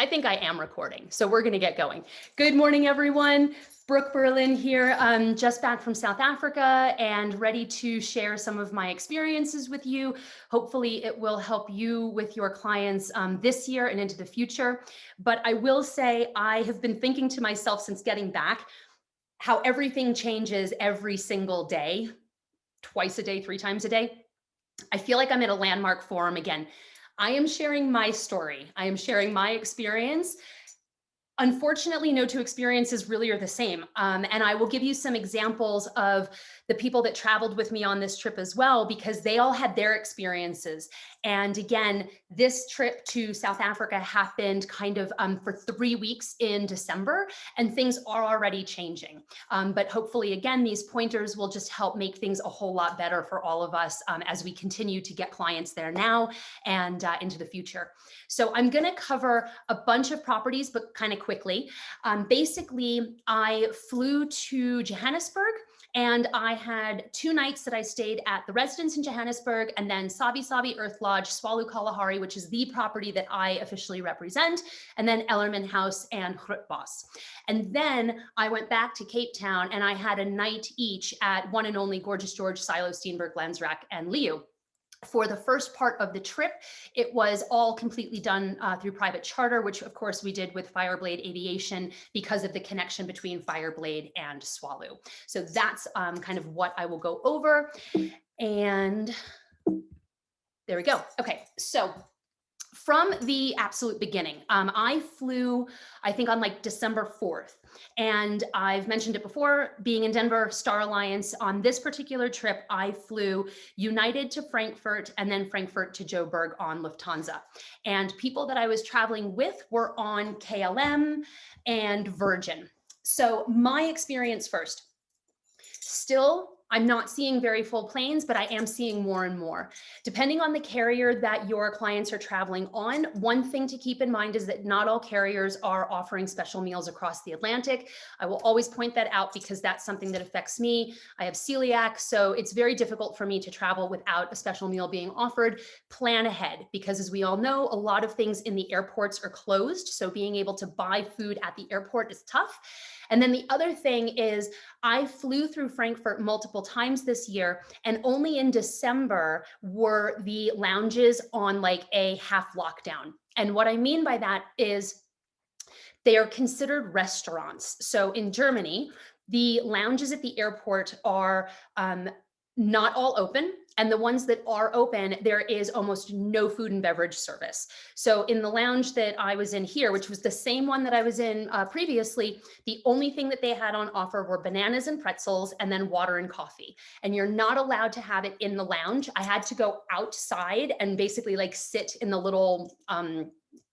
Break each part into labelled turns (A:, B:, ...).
A: I think I am recording, so we're going to get going. Good morning, everyone. Brooke Berlin here, just back from South Africa and ready to share some of my experiences with you. Hopefully it will help you with your clients this year and into the future. But I will say I have been thinking to myself since getting back how everything changes every single day, twice a day, 3 times a day. I feel like I'm in a landmark forum again. I am sharing my story. I am sharing my experience. Unfortunately, no two experiences really are the same. And I will give you some examples of the people that traveled with me on this trip as well, because they all had their experiences. And again, this trip to South Africa happened kind of for 3 weeks in December, and things are already changing. But hopefully, again, these pointers will just help make things a whole lot better for all of us as we continue to get clients there now and into the future. So I'm going to cover a bunch of properties, but kind of quickly. Basically, I flew to Johannesburg and I had 2 nights that I stayed at the residence in Johannesburg, and then Sabi Sabi Earth Lodge, Swallow Kalahari, which is the property that I officially represent, and then Ellerman House and Grootbos. And then I went back to Cape Town and I had a night each at one and only Gorgeous George, Silo, Steenberg, Landsrack, and Liu. For the first part of the trip, it was all completely done through private charter, which of course we did with Fireblade Aviation because of the connection between Fireblade and Swallow. So that's kind of what I will go over. And there we go. Okay, so from the absolute beginning, I flew, I think on like December 4th. And I've mentioned it before, being in Denver, Star Alliance, on this particular trip, I flew United to Frankfurt and then Frankfurt to Joburg on Lufthansa. And people that I was traveling with were on KLM and Virgin. So my experience first, still, I'm not seeing very full planes, but I am seeing more and more. Depending on the carrier that your clients are traveling on, one thing to keep in mind is that not all carriers are offering special meals across the Atlantic. I will always point that out because that's something that affects me. I have celiac, so it's very difficult for me to travel without a special meal being offered. Plan ahead, because as we all know, a lot of things in the airports are closed, so being able to buy food at the airport is tough. And then the other thing is I flew through Frankfurt multiple times this year, and only in December were the lounges on like a half lockdown. And what I mean by that is they are considered restaurants. So in Germany, the lounges at the airport are not all open. And the ones that are open, there is almost no food and beverage service. So in the lounge that I was in here, which was the same one that I was in previously, the only thing that they had on offer were bananas and pretzels and then water and coffee. And you're not allowed to have it in the lounge. I had to go outside and basically like sit in the little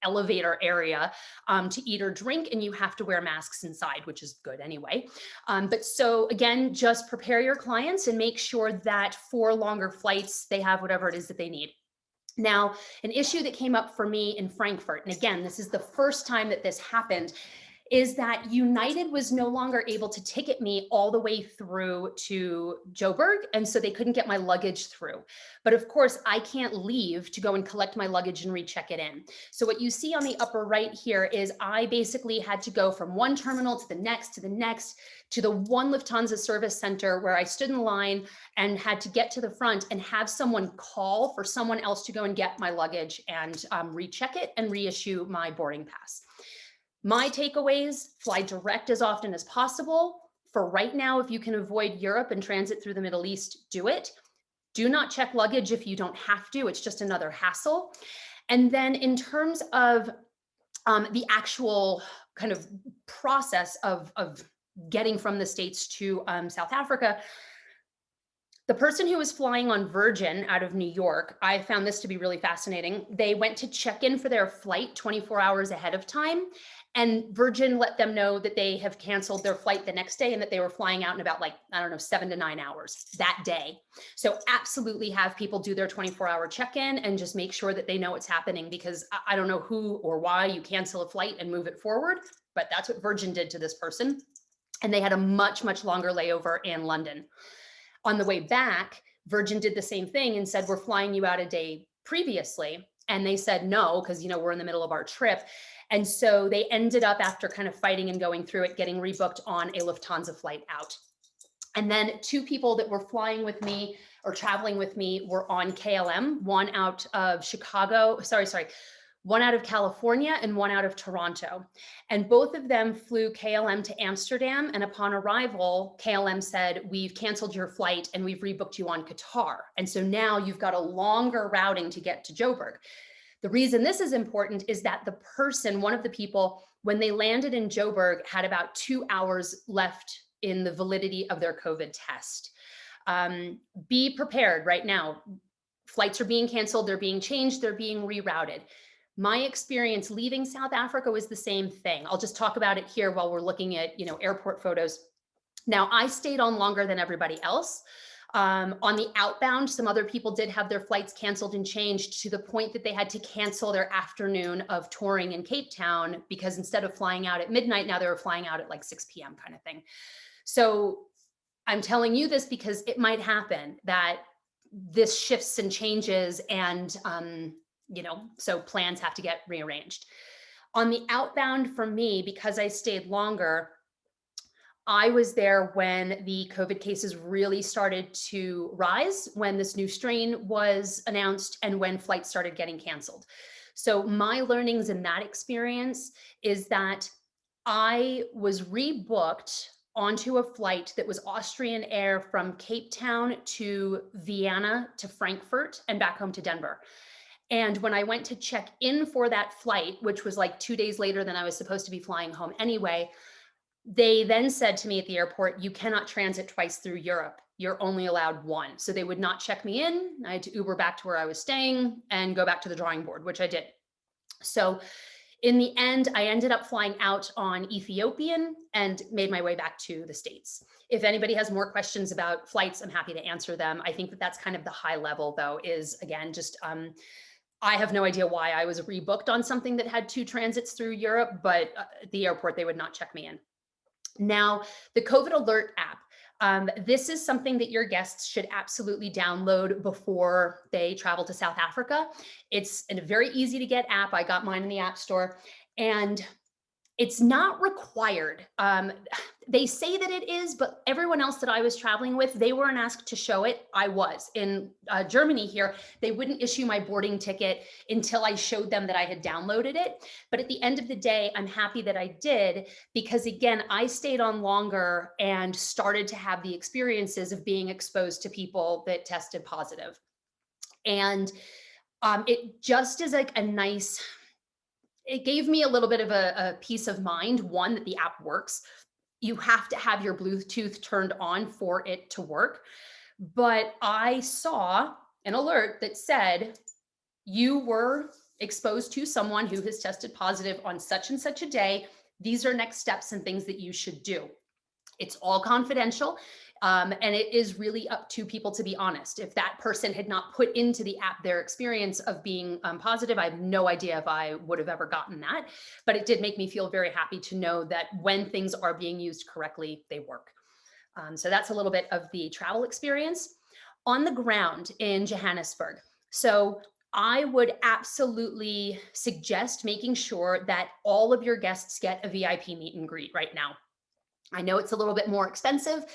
A: elevator area to eat or drink, and you have to wear masks inside, which is good anyway. But so again, just prepare your clients and make sure that for longer flights, they have whatever it is that they need. Now, an issue that came up for me in Frankfurt, and again, this is the first time that this happened, is that United was no longer able to ticket me all the way through to Joburg, and so they couldn't get my luggage through. But of course, I can't leave to go and collect my luggage and recheck it in. So what you see on the upper right here is I basically had to go from one terminal to the next, to the next, to the one Lufthansa service center where I stood in line and had to get to the front and have someone call for someone else to go and get my luggage and recheck it and reissue my boarding pass. My takeaways: fly direct as often as possible. For right now, if you can avoid Europe and transit through the Middle East, do it. Do not check luggage if you don't have to. It's just another hassle. And then in terms of the actual kind of process of getting from the States to South Africa, the person who was flying on Virgin out of New York, I found this to be really fascinating. They went to check in for their flight 24 hours ahead of time. And Virgin let them know that they have canceled their flight the next day and that they were flying out in about 7 to 9 hours that day. So absolutely have people do their 24-hour check-in and just make sure that they know what's happening, because I don't know who or why you cancel a flight and move it forward, but that's what Virgin did to this person. And they had a much, much longer layover in London. On the way back, Virgin did the same thing and said, we're flying you out a day previously. And they said no, because we're in the middle of our trip. And so they ended up, after kind of fighting and going through it, getting rebooked on a Lufthansa flight out. And then two people that were flying with me or traveling with me were on KLM, one out of Chicago, sorry, one out of California and one out of Toronto. And both of them flew KLM to Amsterdam. And upon arrival, KLM said, we've canceled your flight and we've rebooked you on Qatar. And so now you've got a longer routing to get to Joburg. The reason this is important is that the person, one of the people, when they landed in Joburg, had about 2 hours left in the validity of their COVID test. Be prepared right now. Flights are being canceled, they're being changed, they're being rerouted. My experience leaving South Africa was the same thing. I'll just talk about it here while we're looking at, airport photos. Now, I stayed on longer than everybody else. On the outbound, some other people did have their flights canceled and changed to the point that they had to cancel their afternoon of touring in Cape Town, because instead of flying out at midnight, now they were flying out at like 6 p.m. kind of thing. So I'm telling you this because it might happen that this shifts and changes, and so plans have to get rearranged. On the outbound for me, because I stayed longer, I was there when the COVID cases really started to rise, when this new strain was announced, and when flights started getting canceled. So my learnings in that experience is that I was rebooked onto a flight that was Austrian Air from Cape Town to Vienna to Frankfurt and back home to Denver. And when I went to check in for that flight, which was like 2 days later than I was supposed to be flying home anyway, they then said to me at the airport, you cannot transit twice through Europe. You're only allowed one. So they would not check me in. I had to Uber back to where I was staying and go back to the drawing board, which I did. So in the end, I ended up flying out on Ethiopian and made my way back to the States. If anybody has more questions about flights, I'm happy to answer them. I think that that's kind of the high level, though, is again, just I have no idea why I was rebooked on something that had 2 transits through Europe, but at the airport, they would not check me in. Now, the COVID Alert app. This is something that your guests should absolutely download before they travel to South Africa. It's a very easy to get app. I got mine in the App Store, and it's not required. They say that it is, but everyone else that I was traveling with, they weren't asked to show it. I was. In Germany here, they wouldn't issue my boarding ticket until I showed them that I had downloaded it. But at the end of the day, I'm happy that I did, because again, I stayed on longer and started to have the experiences of being exposed to people that tested positive. And it just is like a nice, it gave me a little bit of a peace of mind, one, that the app works. You have to have your Bluetooth turned on for it to work. But I saw an alert that said, you were exposed to someone who has tested positive on such and such a day. These are next steps and things that you should do. It's all confidential. And it is really up to people to be honest. If that person had not put into the app their experience of being positive, I have no idea if I would have ever gotten that. But it did make me feel very happy to know that when things are being used correctly, they work. So that's a little bit of the travel experience. On the ground in Johannesburg. So I would absolutely suggest making sure that all of your guests get a VIP meet and greet right now. I know it's a little bit more expensive,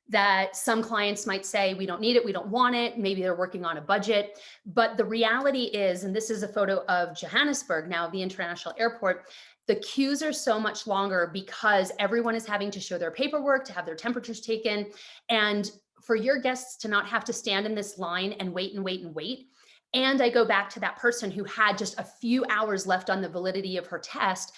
A: that some clients might say, we don't need it, we don't want it. Maybe they're working on a budget. But the reality is, and this is a photo of Johannesburg now, the international airport, the queues are so much longer because everyone is having to show their paperwork, to have their temperatures taken. And for your guests to not have to stand in this line and wait and wait and wait. And I go back to that person who had just a few hours left on the validity of her test.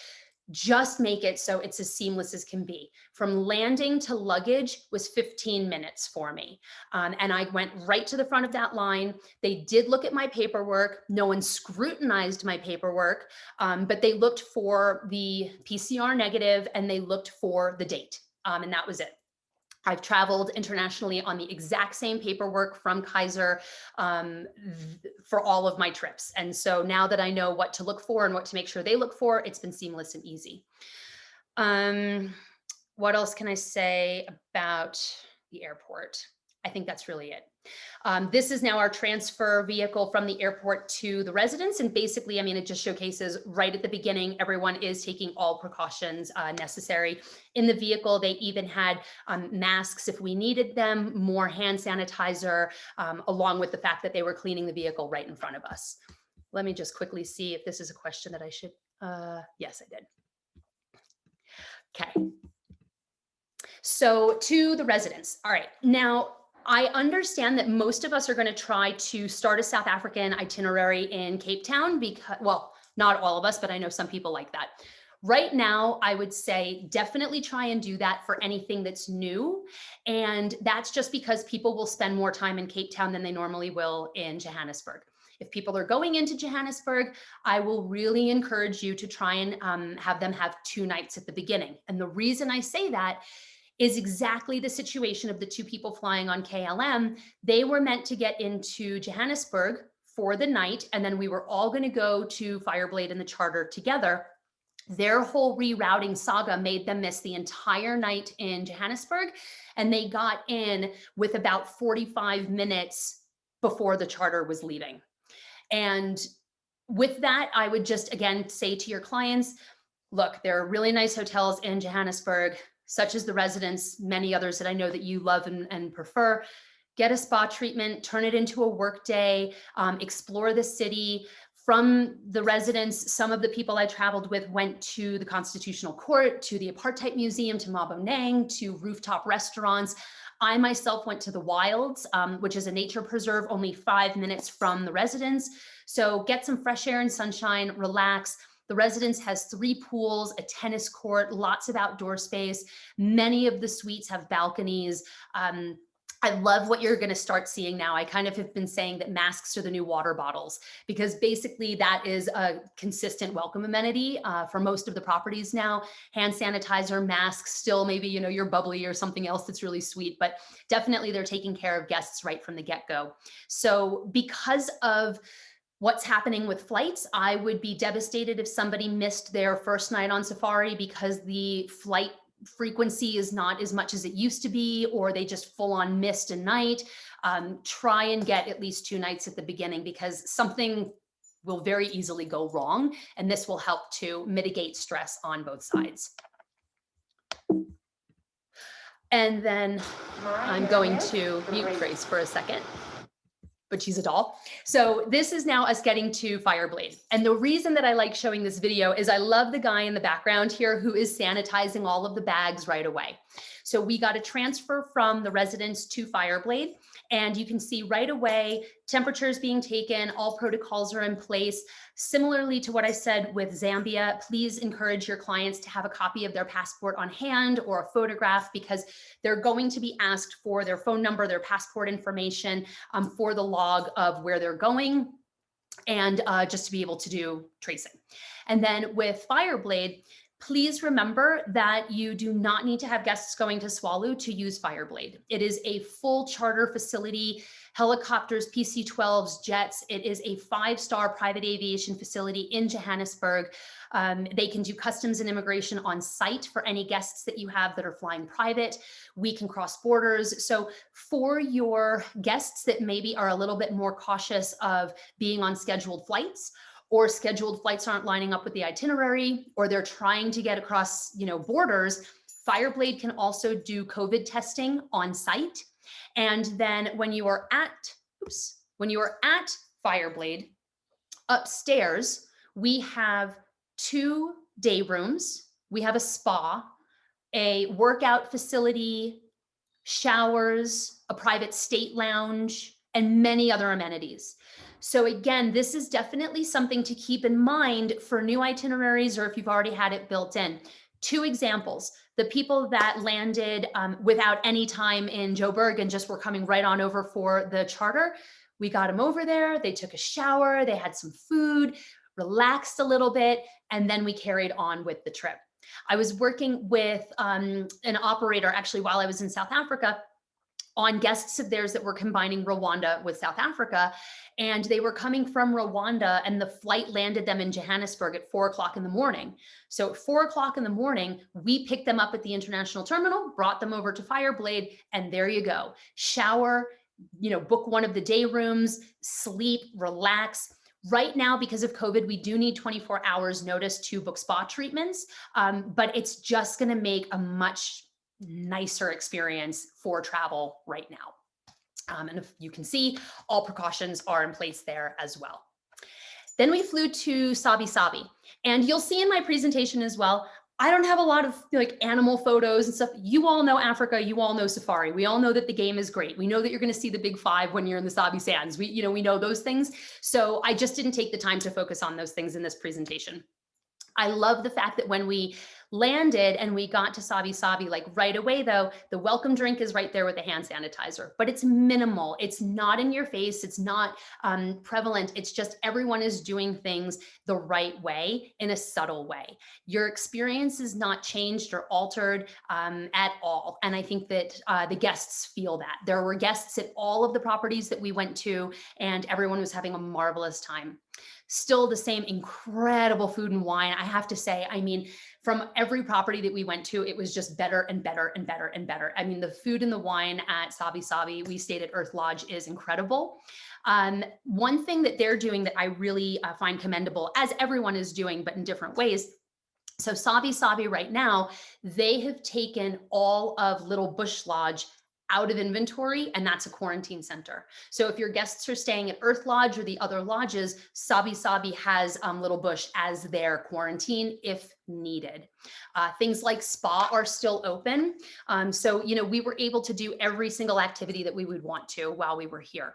A: Just make it so it's as seamless as can be. From landing to luggage was 15 minutes for me. And I went right to the front of that line. They did look at my paperwork. No one scrutinized my paperwork, but they looked for the PCR negative and they looked for the date. And that was it. I've traveled internationally on the exact same paperwork from Kaiser for all of my trips. And so now that I know what to look for and what to make sure they look for, it's been seamless and easy. What else can I say about the airport? I think that's really it. This is now our transfer vehicle from the airport to the residence. And basically, I mean, it just showcases right at the beginning, everyone is taking all precautions necessary. In the vehicle, they even had masks if we needed them, more hand sanitizer, along with the fact that they were cleaning the vehicle right in front of us. Let me just quickly see if this is a question that I should, yes, I did. Okay. So to the residents. All right. Now, I understand that most of us are going to try to start a South African itinerary in Cape Town because, well, not all of us, but I know some people like that. Right now, I would say definitely try and do that for anything that's new. And that's just because people will spend more time in Cape Town than they normally will in Johannesburg. If people are going into Johannesburg, I will really encourage you to try and have them have 2 nights at the beginning. And the reason I say that is exactly the situation of the 2 people flying on KLM. They were meant to get into Johannesburg for the night, and then we were all going to go to Fireblade and the charter together. Their whole rerouting saga made them miss the entire night in Johannesburg, and they got in with about 45 minutes before the charter was leaving. And with that, I would just again say to your clients, look, there are really nice hotels in Johannesburg, such as the Residence, many others that I know that you love and prefer. Get a spa treatment, turn it into a work day, explore the city. From the Residence, some of the people I traveled with went to the Constitutional Court, to the Apartheid Museum, to Maboneng, to rooftop restaurants. I myself went to the Wilds, which is a nature preserve only 5 minutes from the Residence. So get some fresh air and sunshine, relax. The Residence has 3 pools, a tennis court, lots of outdoor space. Many of the suites have balconies. I love what you're going to start seeing now. I kind of have been saying that masks are the new water bottles, because basically that is a consistent welcome amenity for most of the properties now. Hand sanitizer, masks, still maybe, you know, your bubbly or something else that's really sweet, but definitely they're taking care of guests right from the get-go. So because of what's happening with flights, I would be devastated if somebody missed their first night on safari because the flight frequency is not as much as it used to be, or they just full on missed a night. Try and get at least 2 nights at the beginning, because something will very easily go wrong, and this will help to mitigate stress on both sides. And then I'm going to mute Grace for a second, but she's a doll. So this is now us getting to Fireblade. And the reason that I like showing this video is I love the guy in the background here who is sanitizing all of the bags right away. So we got a transfer from the Residence to Fireblade, and you can see right away temperatures being taken, all protocols are in place. Similarly to what I said with Zambia, please encourage your clients to have a copy of their passport on hand or a photograph, because they're going to be asked for their phone number, their passport information for the log of where they're going, and just to be able to do tracing. And then with Fireblade, please remember that you do not need to have guests going to Swallow to use Fireblade. It is a full charter facility, helicopters, PC-12s, jets. It is a 5-star private aviation facility in Johannesburg. They can do customs and immigration on site for any guests that you have that are flying private. We can cross borders. So for your guests that maybe are a little bit more cautious of being on scheduled flights, or scheduled flights aren't lining up with the itinerary, or they're trying to get across, you know, borders, Fireblade can also do COVID testing on site. And then when you are at Fireblade, upstairs, we have 2 day rooms. We have a spa, a workout facility, showers, a private state lounge, and many other amenities. So again, this is definitely something to keep in mind for new itineraries, or if you've already had it built in. 2 examples: the people that landed without any time in Joburg and just were coming right on over for the charter, we got them over there, they took a shower, they had some food, relaxed a little bit, and then we carried on with the trip. I was working with an operator actually while I was in South Africa, on guests of theirs that were combining Rwanda with South Africa. And they were coming from Rwanda, and the flight landed them in Johannesburg at 4 o'clock in the morning. So at 4 o'clock in the morning, we picked them up at the international terminal, brought them over to Fireblade, and there you go. Shower, book one of the day rooms, sleep, relax. Right now, because of COVID, we do need 24 hours notice to book spa treatments, but it's just going to make a much nicer experience for travel right now. And if you can see, all precautions are in place there as well. Then we flew to Sabi Sabi, and you'll see in my presentation as well, I don't have a lot of like animal photos and stuff. You all know Africa, you all know safari. We all know that the game is great. We know that you're going to see the big five when you're in the Sabi Sands. We know those things. So I just didn't take the time to focus on those things in this presentation. I love the fact that when we landed and we got to Sabi Sabi, like right away though, the welcome drink is right there with the hand sanitizer, but it's minimal. It's not in your face. It's not prevalent. It's just everyone is doing things the right way in a subtle way. Your experience is not changed or altered at all. And I think that the guests feel that. There were guests at all of the properties that we went to, and everyone was having a marvelous time. Still the same incredible food and wine. I have to say, I mean, from every property that we went to, it was just better and better and better and better. I mean, the food and the wine at Sabi Sabi, we stayed at Earth Lodge, is incredible. One thing that they're doing that I really find commendable, as everyone is doing, but in different ways. So Sabi Sabi right now, they have taken all of Little Bush Lodge out of inventory, and that's a quarantine center. So if your guests are staying at Earth Lodge or the other lodges, Sabi Sabi has Little Bush as their quarantine if needed. Things like spa are still open. So, we were able to do every single activity that we would want to while we were here.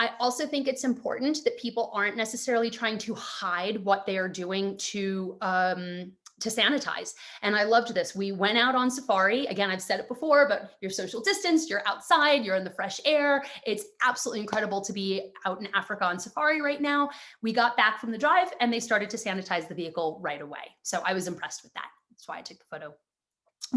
A: I also think it's important that people aren't necessarily trying to hide what they are doing to sanitize. And I loved this. We went out on safari. Again, I've said it before, but you're social distanced, you're outside, you're in the fresh air. It's absolutely incredible to be out in Africa on safari right now. We got back from the drive and they started to sanitize the vehicle right away. So I was impressed with that. That's why I took the photo.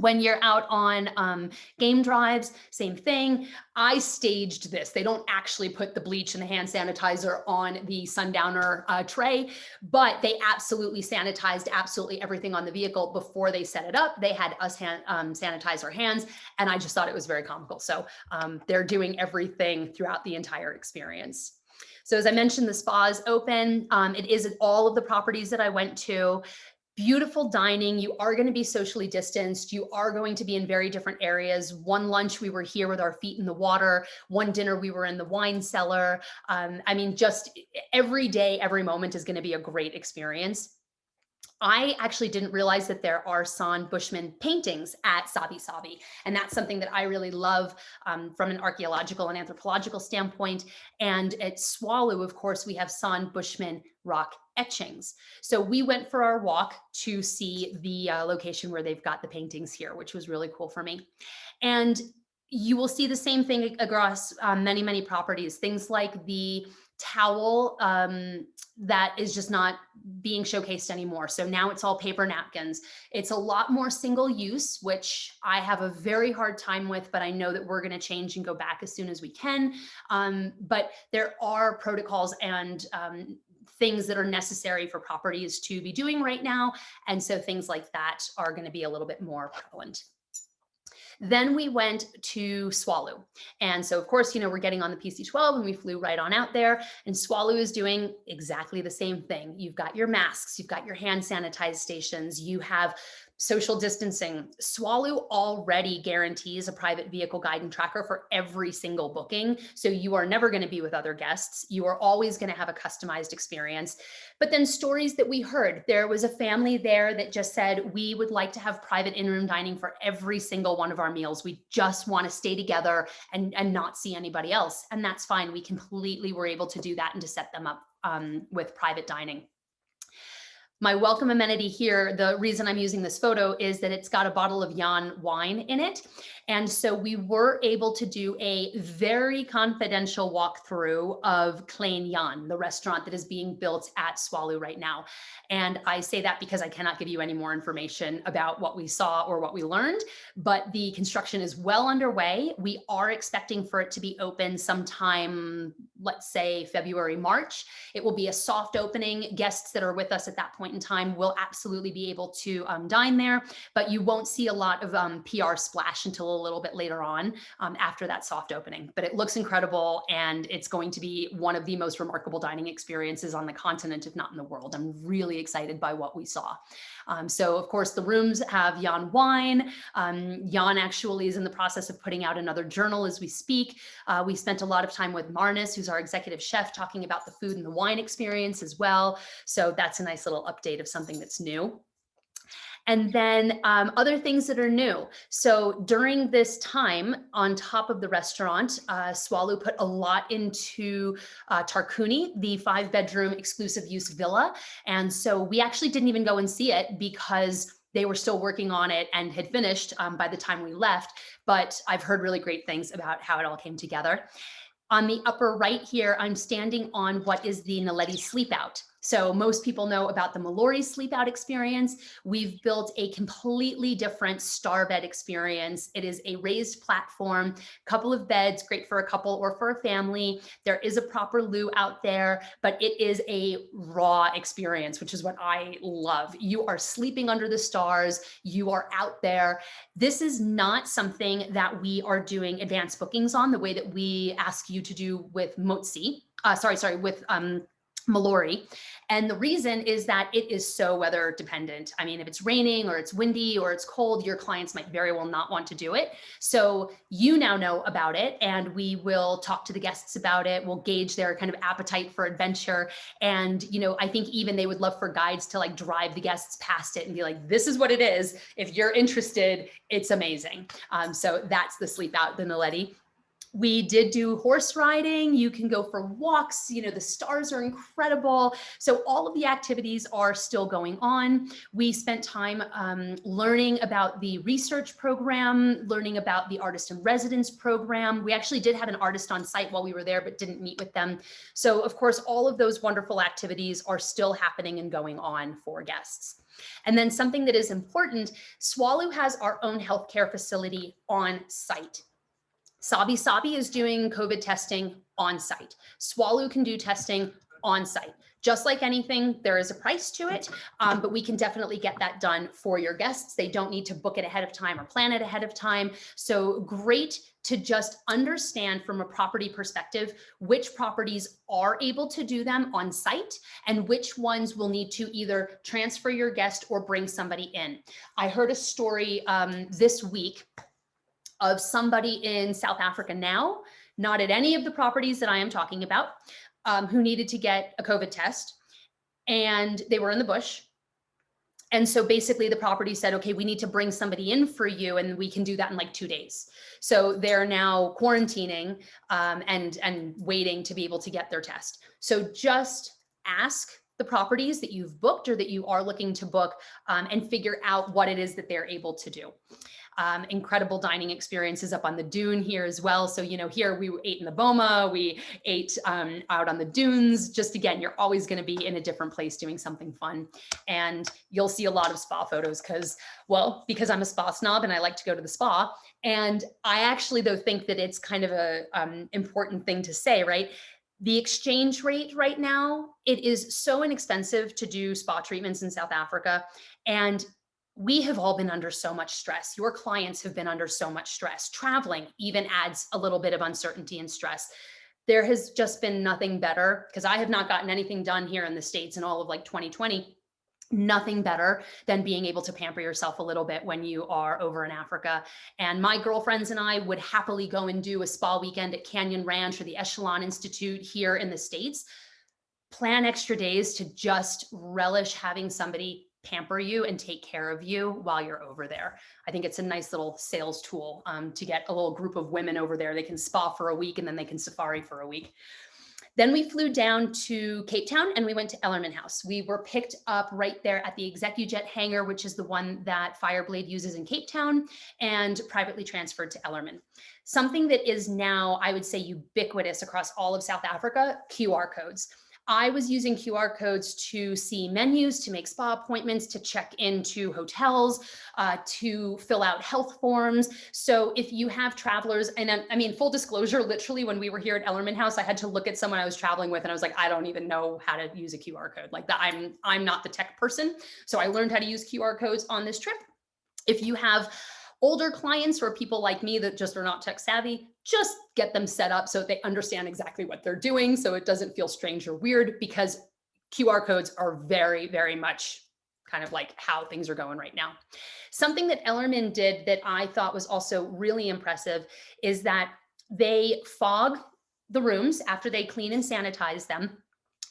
A: When you're out on game drives, same thing. I staged this. They don't actually put the bleach and the hand sanitizer on the Sundowner tray, but they absolutely sanitized absolutely everything on the vehicle before they set it up. They had us sanitize our hands, and I just thought it was very comical. So they're doing everything throughout the entire experience. So as I mentioned, the spa is open. It is at all of the properties that I went to. Beautiful dining. You are going to be socially distanced. You are going to be in very different areas. One lunch, we were here with our feet in the water. One dinner, we were in the wine cellar. I mean, just every day, every moment is going to be a great experience. I actually didn't realize that there are San Bushman paintings at Sabi Sabi. And that's something that I really love from an archaeological and anthropological standpoint. And at Swallow, of course, we have San Bushman rock etchings. So we went for our walk to see the location where they've got the paintings here, which was really cool for me. And you will see the same thing across many, many properties, things like the towel that is just not being showcased anymore. So now it's all paper napkins. It's a lot more single use, which I have a very hard time with, but I know that we're going to change and go back as soon as we can. But there are protocols and things that are necessary for properties to be doing right now. And so things like that are going to be a little bit more prevalent. Then we went to Swallow. And so of course, we're getting on the PC-12 and we flew right on out there, and Swallow is doing exactly the same thing. You've got your masks, you've got your hand sanitize stations, you have social distancing. Swallow already guarantees a private vehicle guide and tracker for every single booking. So you are never going to be with other guests. You are always going to have a customized experience. But then stories that we heard, there was a family there that just said, we would like to have private in-room dining for every single one of our meals. We just want to stay together and not see anybody else. And that's fine. We completely were able to do that and to set them up with private dining. My welcome amenity here, the reason I'm using this photo is that it's got a bottle of Jan wine in it. And so we were able to do a very confidential walkthrough of Klein Jan, the restaurant that is being built at Swallow right now. And I say that because I cannot give you any more information about what we saw or what we learned, but the construction is well underway. We are expecting for it to be open sometime, let's say February, March. It will be a soft opening. Guests that are with us at that point in time will absolutely be able to dine there, but you won't see a lot of PR splash until a little bit later on after that soft opening. But it looks incredible, and it's going to be one of the most remarkable dining experiences on the continent, if not in the world. I'm really excited by what we saw. So of course the rooms have Jan wine. Jan actually is in the process of putting out another journal as we speak. We spent a lot of time with Marnus, who's our executive chef, talking about the food and the wine experience as well. So that's a nice little update of something that's new. And then other things that are new. So during this time, on top of the restaurant, Swallow put a lot into Tarkuni, the 5-bedroom exclusive use villa. And so we actually didn't even go and see it because they were still working on it and had finished by the time we left. But I've heard really great things about how it all came together. On the upper right here, I'm standing on what is the Naledi Sleep Out. So most people know about the Mallory Sleep Out experience. We've built a completely different star bed experience. It is a raised platform, couple of beds, great for a couple or for a family. There is a proper loo out there, but it is a raw experience, which is what I love. You are sleeping under the stars. You are out there. This is not something that we are doing advanced bookings on the way that we ask you to do with Motsi. With Mallory. And the reason is that it is so weather dependent. I mean, if it's raining or it's windy or it's cold, your clients might very well not want to do it. So you now know about it, and we will talk to the guests about it. We'll gauge their kind of appetite for adventure. And, you know, I think even they would love for guides to like drive the guests past it and be like, this is what it is. If you're interested, it's amazing. So that's the Sleep Out, the Naledi. We did do horse riding. You can go for walks. You know, the stars are incredible. So all of the activities are still going on. We spent time learning about the research program, learning about the artist in residence program. We actually did have an artist on site while we were there, but didn't meet with them. So of course, all of those wonderful activities are still happening and going on for guests. And then something that is important, Swallow has our own healthcare facility on site. Sabi Sabi is doing COVID testing on site. Swallow can do testing on site. Just like anything, there is a price to it, but we can definitely get that done for your guests. They don't need to book it ahead of time or plan it ahead of time. So great to just understand from a property perspective, which properties are able to do them on site and which ones will need to either transfer your guest or bring somebody in. I heard a story this week of somebody in South Africa now, not at any of the properties that I am talking about, who needed to get a COVID test, and they were in the bush. And so basically the property said, okay, we need to bring somebody in for you, and we can do that in like 2 days. So they're now quarantining and waiting to be able to get their test. So just ask the properties that you've booked or that you are looking to book and figure out what it is that they're able to do. Incredible dining experiences up on the dune here as well. So, you know, here we ate in the Boma, we ate out on the dunes. Just again, you're always going to be in a different place doing something fun. And you'll see a lot of spa photos because I'm a spa snob and I like to go to the spa. And I actually, though, think that it's kind of a important thing to say, right? The exchange rate right now, it is so inexpensive to do spa treatments in South Africa. And we have all been under so much stress. Your clients have been under so much stress. Traveling even adds a little bit of uncertainty and stress. There has just been nothing better, because I have not gotten anything done here in the States in all of like 2020. Nothing better than being able to pamper yourself a little bit when you are over in Africa. And my girlfriends and I would happily go and do a spa weekend at Canyon Ranch or the Echelon Institute here in the States. Plan extra days to just relish having somebody pamper you and take care of you while you're over there. I think it's a nice little sales tool to get a little group of women over there. They can spa for a week and then they can safari for a week. Then we flew down to Cape Town and we went to Ellerman House. We were picked up right there at the ExecuJet hangar, which is the one that Fireblade uses in Cape Town, and privately transferred to Ellerman. Something that is now, I would say, ubiquitous across all of South Africa, QR codes. I was using QR codes to see menus, to make spa appointments, to check into hotels, to fill out health forms. So if you have travelers, and I mean, full disclosure, literally when we were here at Ellerman House, I had to look at someone I was traveling with and I was like, I don't even know how to use a QR code. Like that, I'm not the tech person. So I learned how to use QR codes on this trip. If you have older clients or people like me that just are not tech savvy, just get them set up so they understand exactly what they're doing so it doesn't feel strange or weird, because QR codes are very, very much kind of like how things are going right now. Something that Ellerman did that I thought was also really impressive is that they fog the rooms after they clean and sanitize them,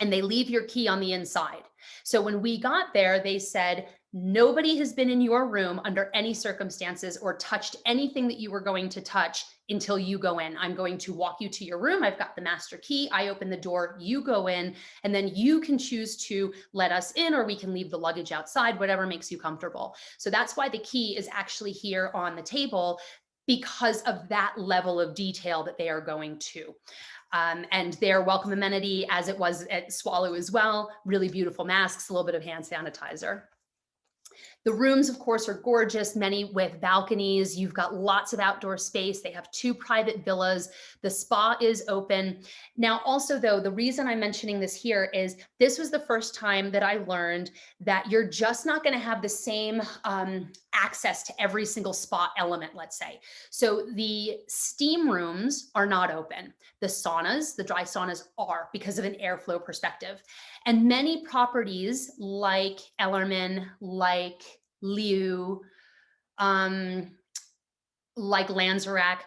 A: and they leave your key on the inside. So when we got there, they said, nobody has been in your room under any circumstances or touched anything that you were going to touch until you go in. I'm going to walk you to your room. I've got the master key. I open the door, you go in, and then you can choose to let us in, or we can leave the luggage outside, whatever makes you comfortable. So that's why the key is actually here on the table, because of that level of detail that they are going to. And their welcome amenity, as it was at Swallow as well, really beautiful masks, a little bit of hand sanitizer. The rooms, of course, are gorgeous, many with balconies. You've got lots of outdoor space. They have 2 private villas. The spa is open. Now, also, though, the reason I'm mentioning this here is this was the first time that I learned that you're just not going to have the same access to every single spa element, let's say. So the steam rooms are not open. The saunas, the dry saunas are, because of an airflow perspective. And many properties like Ellerman, like Liu, like Lanzerac,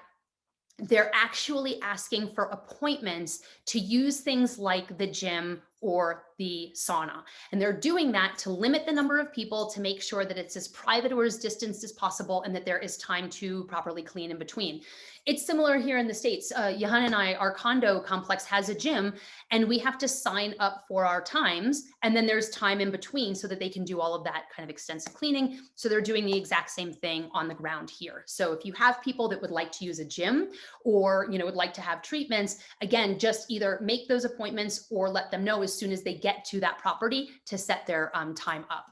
A: they're actually asking for appointments to use things like the gym or the sauna. And they're doing that to limit the number of people, to make sure that it's as private or as distanced as possible, and that there is time to properly clean in between. It's similar here in the States. Johan and I, our condo complex has a gym, and we have to sign up for our times. And then there's time in between so that they can do all of that kind of extensive cleaning. So they're doing the exact same thing on the ground here. So if you have people that would like to use a gym, or would like to have treatments, again, just either make those appointments or let them know as soon as they get to that property to set their time up.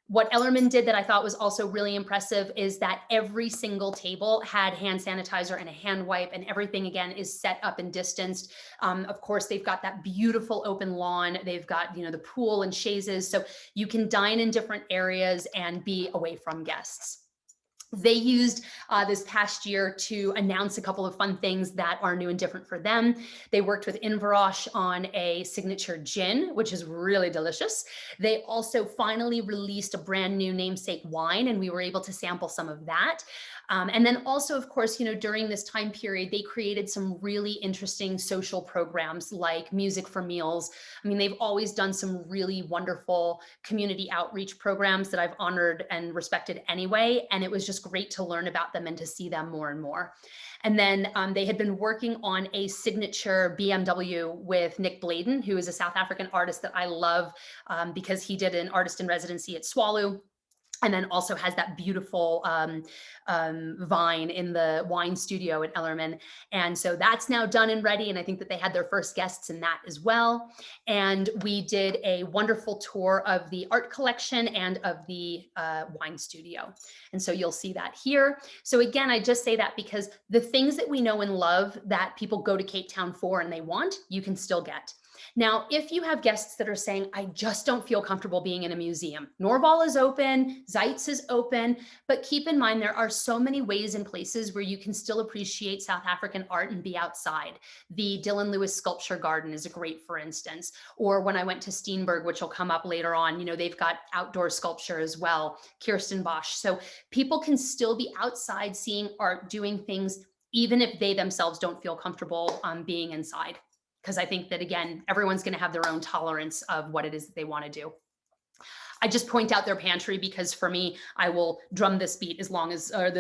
A: What Ellerman did that I thought was also really impressive is that every single table had hand sanitizer and a hand wipe, and everything, again, is set up and distanced. Of course, they've got that beautiful open lawn. They've got, the pool and chaises, so you can dine in different areas and be away from guests. They used this past year to announce a couple of fun things that are new and different for them. They worked with Inverroche on a signature gin, which is really delicious. They also finally released a brand new namesake wine, and we were able to sample some of that. And then also, of course, during this time period, they created some really interesting social programs like Music for Meals. I mean, they've always done some really wonderful community outreach programs that I've honored and respected anyway. And it was just great to learn about them and to see them more and more. And then they had been working on a signature BMW with Nick Bladen, who is a South African artist that I love because he did an artist in residency at Swallow. And then also has that beautiful vine in the wine studio at Ellerman. And so that's now done and ready. And I think that they had their first guests in that as well. And we did a wonderful tour of the art collection and of the wine studio. And so you'll see that here. So again, I just say that because the things that we know and love that people go to Cape Town for and they want, you can still get. Now, if you have guests that are saying, I just don't feel comfortable being in a museum, Norval is open, Zeitz is open, but keep in mind, there are so many ways and places where you can still appreciate South African art and be outside. The Dylan Lewis Sculpture Garden is a great, for instance, or when I went to Steenberg, which will come up later on, they've got outdoor sculpture as well, Kirsten Bosch. So people can still be outside seeing art, doing things, even if they themselves don't feel comfortable being inside. Because I think that, again, everyone's going to have their own tolerance of what it is that they want to do. I just point out their pantry because for me, I will drum this beat as long as, or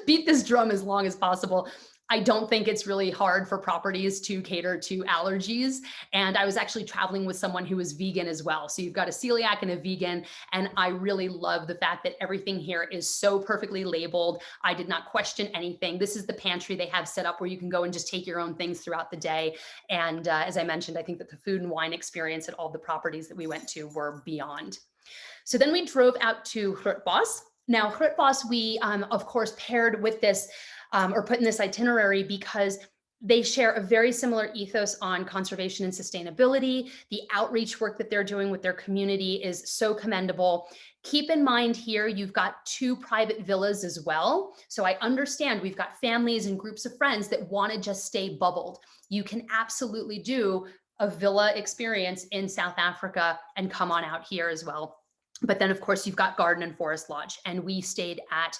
A: beat this drum as long as possible. I don't think it's really hard for properties to cater to allergies. And I was actually traveling with someone who was vegan as well. So you've got a celiac and a vegan. And I really love the fact that everything here is so perfectly labeled. I did not question anything. This is the pantry they have set up where you can go and just take your own things throughout the day. And as I mentioned, I think that the food and wine experience at all the properties that we went to were beyond. So then we drove out to Grootbos. Now, Grootbos, we, of course, paired with this or put in this itinerary because they share a very similar ethos on conservation and sustainability. The outreach work that they're doing with their community is so commendable. Keep in mind here, you've got 2 private villas as well. So I understand we've got families and groups of friends that want to just stay bubbled. You can absolutely do a villa experience in South Africa and come on out here as well. But then, of course, you've got Garden and Forest Lodge, and we stayed at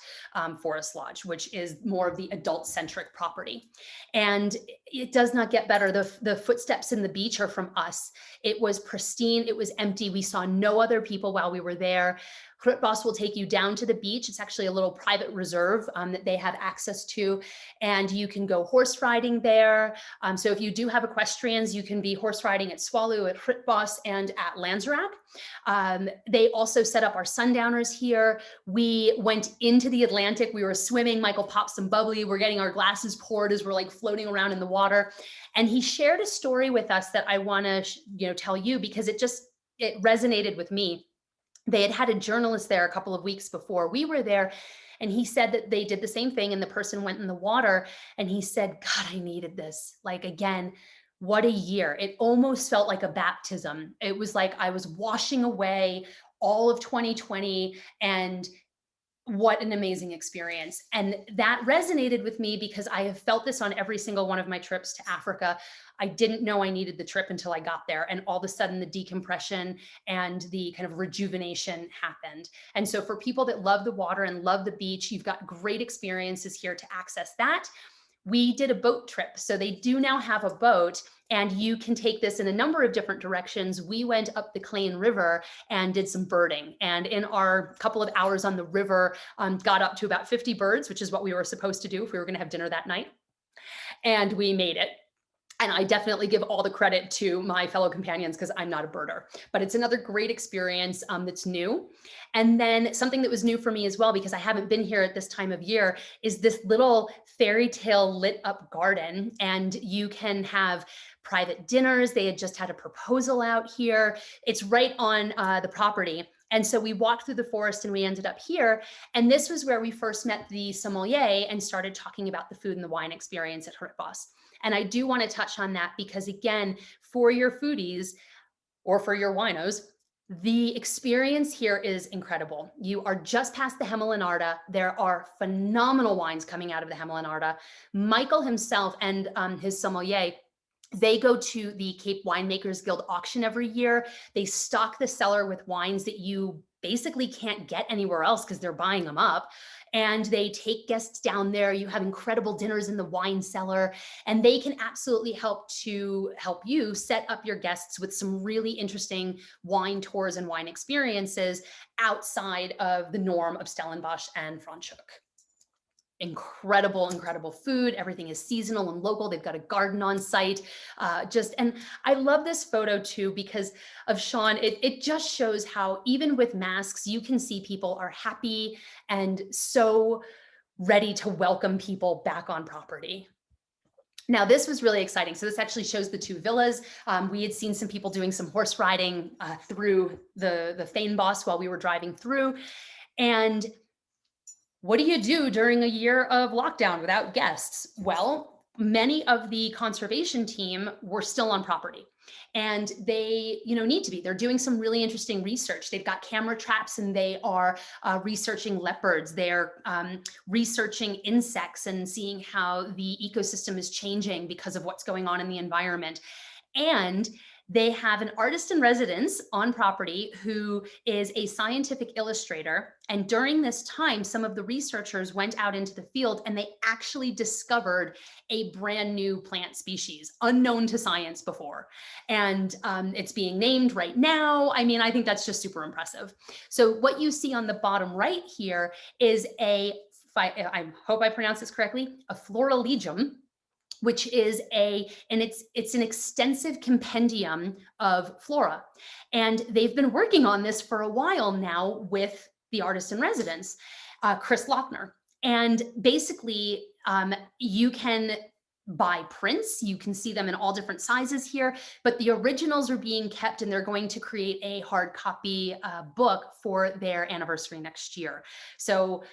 A: Forest Lodge, which is more of the adult-centric property. And it does not get better. The footsteps in the beach are from us. It was pristine. It was empty. We saw no other people while we were there. Grootbos will take you down to the beach. It's actually a little private reserve that they have access to, and you can go horse riding there. So if you do have equestrians, you can be horse riding at Swallow, at Grootbos, and at Landsraak. They also set up our sundowners here. We went into the Atlantic. We were swimming. Michael popped some bubbly. We're getting our glasses poured as we're like floating around in the water. And he shared a story with us that I want to tell you because it resonated with me. They had had a journalist there a couple of weeks before we were there, and he said that they did the same thing and the person went in the water, and he said, God, I needed this. Like, again, what a year. It almost felt like a baptism. It was like I was washing away all of 2020, and what an amazing experience. And that resonated with me because I have felt this on every single one of my trips to Africa. I didn't know I needed the trip until I got there. And all of a sudden, the decompression and the kind of rejuvenation happened. And so, for people that love the water and love the beach, you've got great experiences here to access that. We did a boat trip. So they do now have a boat, and you can take this in a number of different directions. We went up the Klein River and did some birding. And in our couple of hours on the river, got up to about 50 birds, which is what we were supposed to do if we were going to have dinner that night. And we made it. And I definitely give all the credit to my fellow companions because I'm not a birder, but it's another great experience that's new. And then something that was new for me as well, because I haven't been here at this time of year, is this little fairy tale lit up garden. And you can have private dinners. They had just had a proposal out here. It's right on the property. And so we walked through the forest and we ended up here. And this was where we first met the sommelier and started talking about the food and the wine experience at Grootbos. And I do want to touch on that because, again, for your foodies or for your winos, the experience here is incredible. You are just past the Hemelanarda. There are phenomenal wines coming out of the Hemelanarda. Michael himself and his sommelier, they go to the Cape Winemakers Guild auction every year. They stock the cellar with wines that you basically can't get anywhere else because they're buying them up. And they take guests down there. You have incredible dinners in the wine cellar, and they can absolutely help you set up your guests with some really interesting wine tours and wine experiences outside of the norm of Stellenbosch and Franschhoek. Incredible food. Everything is seasonal and local. They've got a garden on site. And I love this photo too because of Sean. It just shows how even with masks, you can see people are happy and so ready to welcome people back on property. Now, this was really exciting. So this actually shows the 2 villas. We had seen some people doing some horse riding through the Fynbos while we were driving through. And what do you do during a year of lockdown without guests? Well, many of the conservation team were still on property, and they, need to be. They're doing some really interesting research. They've got camera traps, and they are researching leopards. They're researching insects and seeing how the ecosystem is changing because of what's going on in the environment. And they have an artist in residence on property who is a scientific illustrator. And during this time, some of the researchers went out into the field and they actually discovered a brand new plant species unknown to science before. And it's being named right now. I mean, I think that's just super impressive. So what you see on the bottom right here is a I hope I pronounced this correctly, a florilegium, which is it's an extensive compendium of flora. And they've been working on this for a while now with the artist in residence, Chris Lochner. And basically, you can buy prints. You can see them in all different sizes here, but the originals are being kept, and they're going to create a hard copy book for their anniversary next year. So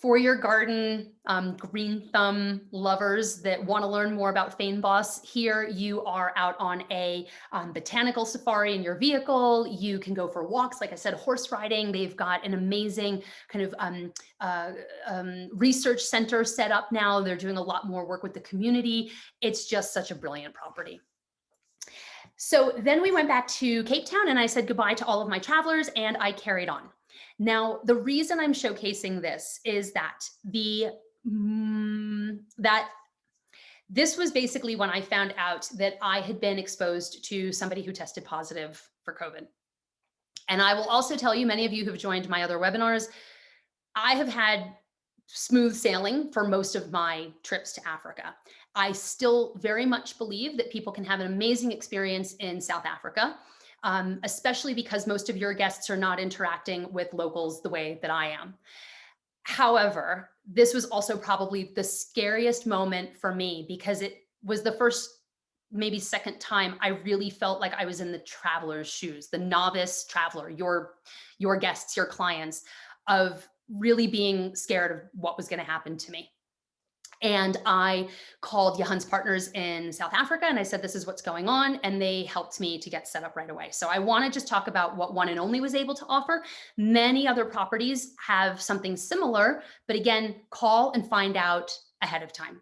A: for your garden green thumb lovers that want to learn more about Feinboss, here you are out on a botanical safari in your vehicle. You can go for walks, like I said, horse riding. They've got an amazing kind of research center set up now. They're doing a lot more work with the community. It's just such a brilliant property. So then we went back to Cape Town, and I said goodbye to all of my travelers, and I carried on. Now, the reason I'm showcasing this is that this was basically when I found out that I had been exposed to somebody who tested positive for COVID. And I will also tell you, many of you who've joined my other webinars, I have had smooth sailing for most of my trips to Africa. I still very much believe that people can have an amazing experience in South Africa. Especially because most of your guests are not interacting with locals the way that I am. However, this was also probably the scariest moment for me, because it was the first, maybe second time I really felt like I was in the traveler's shoes, the novice traveler, your guests, your clients, of really being scared of what was going to happen to me. And I called Johan's partners in South Africa, and I said, this is what's going on. And they helped me to get set up right away. So I want to just talk about what One and Only was able to offer. Many other properties have something similar, but again, call and find out ahead of time.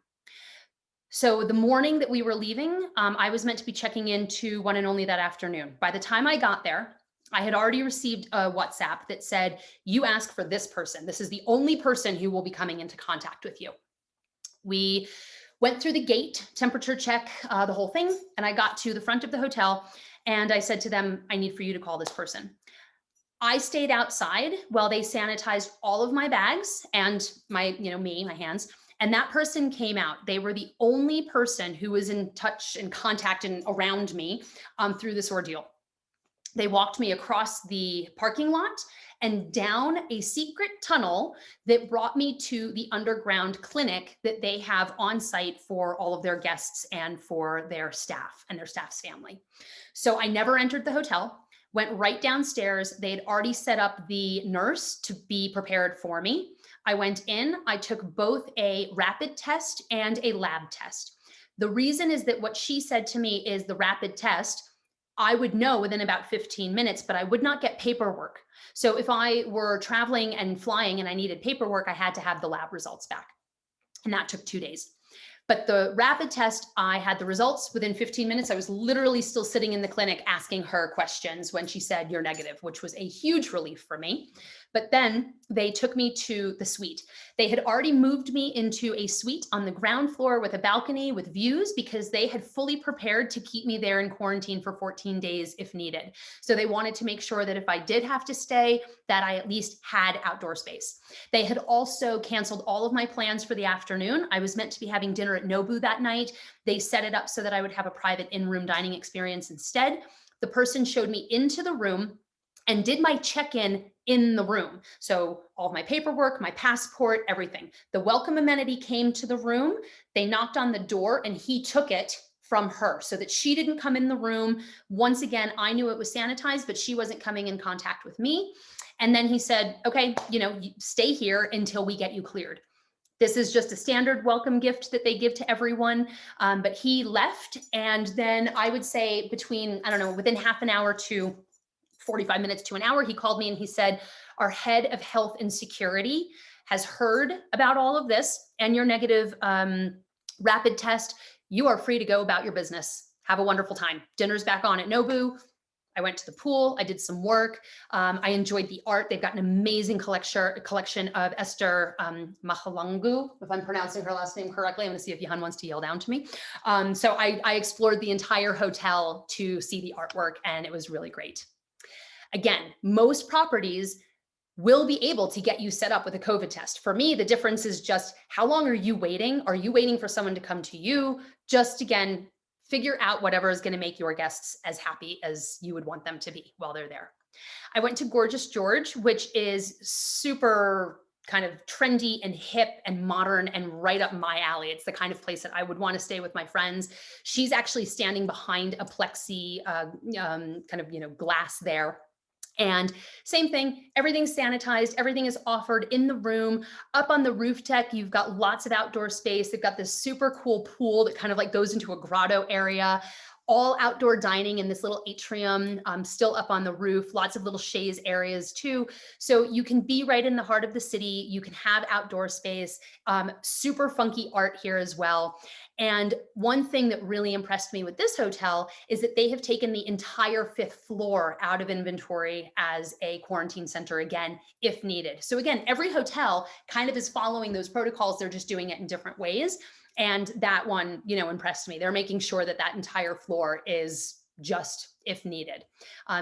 A: So the morning that we were leaving, I was meant to be checking into One and Only that afternoon. By the time I got there, I had already received a WhatsApp that said, you ask for this person. This is the only person who will be coming into contact with you. We went through the gate, temperature check, the whole thing. And I got to the front of the hotel, and I said to them, I need for you to call this person. I stayed outside while they sanitized all of my bags and my hands. And that person came out. They were the only person who was in touch and contact and around me through this ordeal. They walked me across the parking lot and down a secret tunnel that brought me to the underground clinic that they have on site for all of their guests and for their staff and their staff's family. So I never entered the hotel, went right downstairs. They had already set up the nurse to be prepared for me. I went in, I took both a rapid test and a lab test. The reason is that what she said to me is the rapid test, I would know within about 15 minutes, but I would not get paperwork. So if I were traveling and flying and I needed paperwork, I had to have the lab results back. And that took 2 days. But the rapid test, I had the results within 15 minutes. I was literally still sitting in the clinic asking her questions when she said, you're negative, which was a huge relief for me. But then they took me to the suite. They had already moved me into a suite on the ground floor with a balcony with views, because they had fully prepared to keep me there in quarantine for 14 days if needed. So they wanted to make sure that if I did have to stay, that I at least had outdoor space. They had also canceled all of my plans for the afternoon. I was meant to be having dinner at Nobu that night. They set it up so that I would have a private in-room dining experience instead. The person showed me into the room and did my check-in in the room. So all of my paperwork, my passport, everything. The welcome amenity came to the room. They knocked on the door and he took it from her so that she didn't come in the room. Once again, I knew it was sanitized, but she wasn't coming in contact with me. And then he said, okay, stay here until we get you cleared. This is just a standard welcome gift that they give to everyone. But he left. And then I would say within half an hour to 45 minutes to an hour, he called me and he said, our head of health and security has heard about all of this and your negative rapid test. You are free to go about your business. Have a wonderful time. Dinner's back on at Nobu. I went to the pool. I did some work. I enjoyed the art. They've got an amazing collection of Esther Mahalangu, if I'm pronouncing her last name correctly. I'm going to see if Johan wants to yell down to me. So I explored the entire hotel to see the artwork, and it was really great. Again, most properties will be able to get you set up with a COVID test. For me, the difference is just how long are you waiting? Are you waiting for someone to come to you? Just again, figure out whatever is going to make your guests as happy as you would want them to be while they're there. I went to Gorgeous George, which is super kind of trendy and hip and modern and right up my alley. It's the kind of place that I would want to stay with my friends. She's actually standing behind a plexi kind of, glass there. And same thing, everything's sanitized, everything is offered in the room. Up on the roof deck, you've got lots of outdoor space. They've got this super cool pool that kind of like goes into a grotto area. All outdoor dining in this little atrium, still up on the roof, lots of little chaise areas too. So you can be right in the heart of the city. You can have outdoor space, super funky art here as well. And one thing that really impressed me with this hotel is that they have taken the entire fifth floor out of inventory as a quarantine center again, if needed. So again, every hotel kind of is following those protocols. They're just doing it in different ways. And that one, impressed me. They're making sure that that entire floor is just if needed.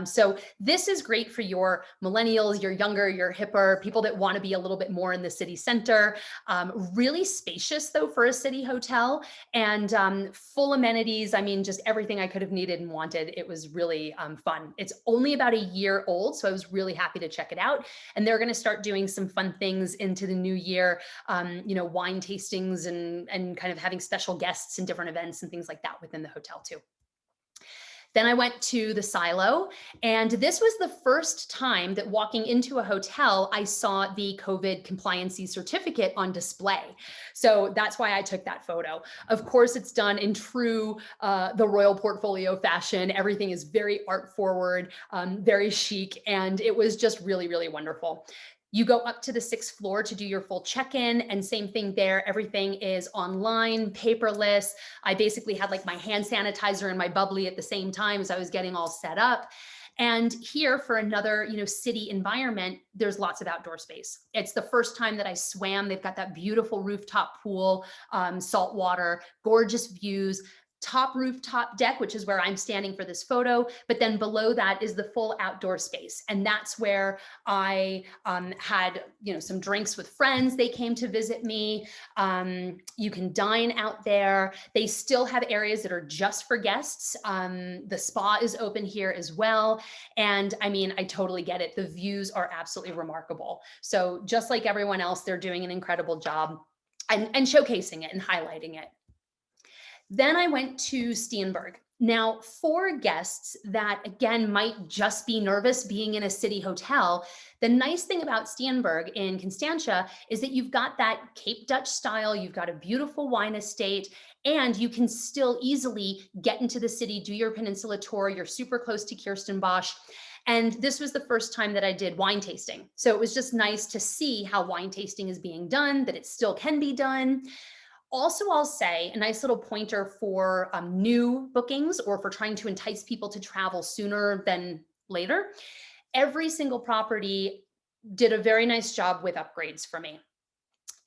A: So this is great for your millennials, your younger, your hipper, people that want to be a little bit more in the city center. Really spacious though for a city hotel, and full amenities. I mean, just everything I could have needed and wanted. It was really fun. It's only about a year old, so I was really happy to check it out. And they're going to start doing some fun things into the new year, wine tastings and kind of having special guests and different events and things like that within the hotel too. Then I went to the Silo, and this was the first time that walking into a hotel, I saw the COVID compliancy certificate on display. So that's why I took that photo. Of course, it's done in true the Royal Portfolio fashion. Everything is very art forward, very chic, and it was just really, really wonderful. You go up to the sixth floor to do your full check-in, and same thing there. Everything is online, paperless. I basically had like my hand sanitizer and my bubbly at the same time as I was getting all set up. And here for another, city environment, there's lots of outdoor space. It's the first time that I swam. They've got that beautiful rooftop pool, salt water, gorgeous views. Top rooftop deck, which is where I'm standing for this photo, but then below that is the full outdoor space. And that's where I had, some drinks with friends. They came to visit me. You can dine out there. They still have areas that are just for guests. The spa is open here as well. And I mean, I totally get it. The views are absolutely remarkable. So just like everyone else, they're doing an incredible job and showcasing it and highlighting it. Then I went to Steenberg. Now, for guests that, again, might just be nervous being in a city hotel, the nice thing about Steenberg in Constantia is that you've got that Cape Dutch style, you've got a beautiful wine estate, and you can still easily get into the city, do your peninsula tour. You're super close to Kirstenbosch. And this was the first time that I did wine tasting. So it was just nice to see how wine tasting is being done, that it still can be done. Also, I'll say a nice little pointer for new bookings or for trying to entice people to travel sooner than later. Every single property did a very nice job with upgrades for me.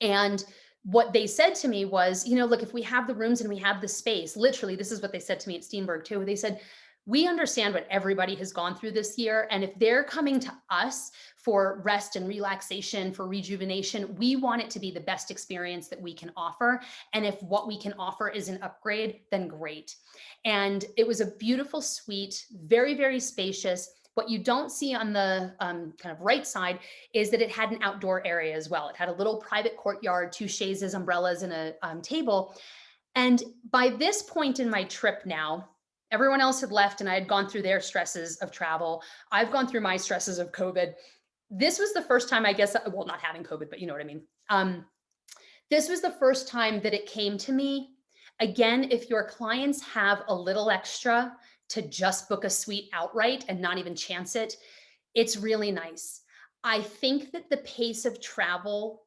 A: And what they said to me was, look, if we have the rooms and we have the space, literally, this is what they said to me at Steenberg too. They said, we understand what everybody has gone through this year. And if they're coming to us for rest and relaxation, for rejuvenation, we want it to be the best experience that we can offer. And if what we can offer is an upgrade, then great. And it was a beautiful suite, very, very spacious. What you don't see on the kind of right side is that it had an outdoor area as well. It had a little private courtyard, two chaises, umbrellas, and a table. And by this point in my trip now, everyone else had left and I had gone through their stresses of travel. I've gone through my stresses of COVID. This was the first time, I guess, well, not having COVID, but you know what I mean. This was the first time that it came to me. Again, if your clients have a little extra to just book a suite outright and not even chance it, it's really nice. I think that the pace of travel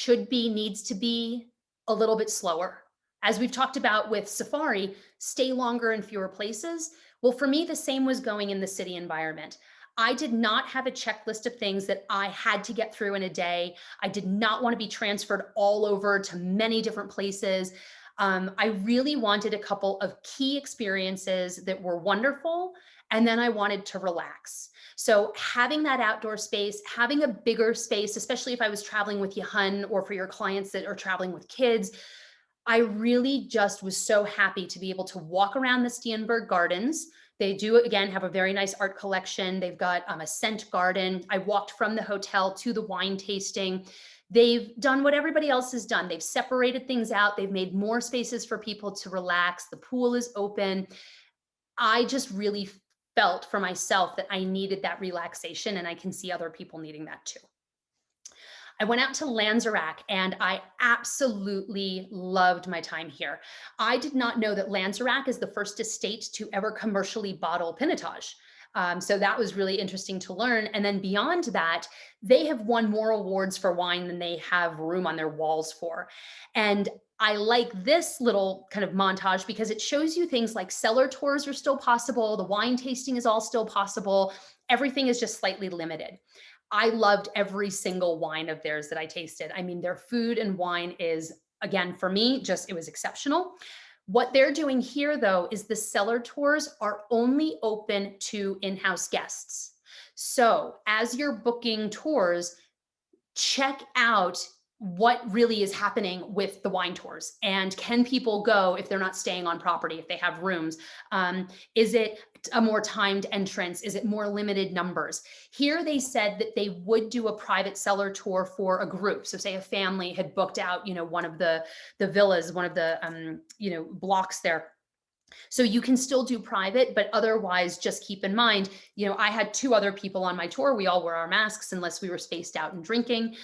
A: needs to be a little bit slower. As we've talked about with Safari, stay longer in fewer places. Well, for me, the same was going in the city environment. I did not have a checklist of things that I had to get through in a day. I did not want to be transferred all over to many different places. I really wanted a couple of key experiences that were wonderful, and then I wanted to relax. So having that outdoor space, having a bigger space, especially if I was traveling with Yahan or for your clients that are traveling with kids, I really just was so happy to be able to walk around the Steenberg Gardens. They do, again, have a very nice art collection. They've got a scent garden. I walked from the hotel to the wine tasting. They've done what everybody else has done. They've separated things out. They've made more spaces for people to relax. The pool is open. I just really felt for myself that I needed that relaxation, and I can see other people needing that too. I went out to Lanzerac and I absolutely loved my time here. I did not know that Lanzerac is the first estate to ever commercially bottle Pinotage. So that was really interesting to learn. And then beyond that, they have won more awards for wine than they have room on their walls for. And I like this little kind of montage because it shows you things like cellar tours are still possible, the wine tasting is all still possible, everything is just slightly limited. I loved every single wine of theirs that I tasted. I mean, their food and wine is, again, for me, just it was exceptional. What they're doing here, though, is the cellar tours are only open to in house guests. So as you're booking tours, check out what really is happening with the wine tours and can people go if they're not staying on property, if they have rooms. Is it a more timed entrance? Is it more limited numbers? Here they said that they would do a private cellar tour for a group. So say a family had booked out, one of the villas, one of the blocks there, so you can still do private, but otherwise just keep in mind, I had two other people on my tour. We all wore our masks unless we were spaced out and drinking.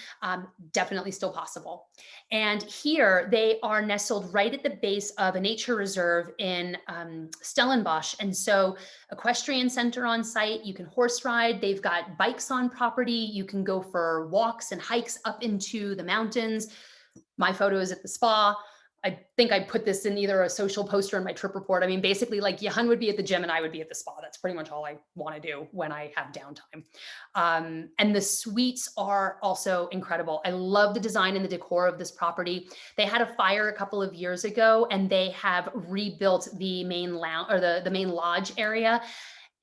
A: Definitely still possible. And here they are nestled right at the base of a nature reserve in Stellenbosch. And so equestrian center on site, you can horse ride. They've got bikes on property. You can go for walks and hikes up into the mountains. My photo is at the spa. I think I put this in either a social post or in my trip report. I mean, basically, like Yahan would be at the gym and I would be at the spa. That's pretty much all I want to do when I have downtime. And the suites are also incredible. I love the design and the decor of this property. They had a fire a couple of years ago, and they have rebuilt the main lounge or the main lodge area.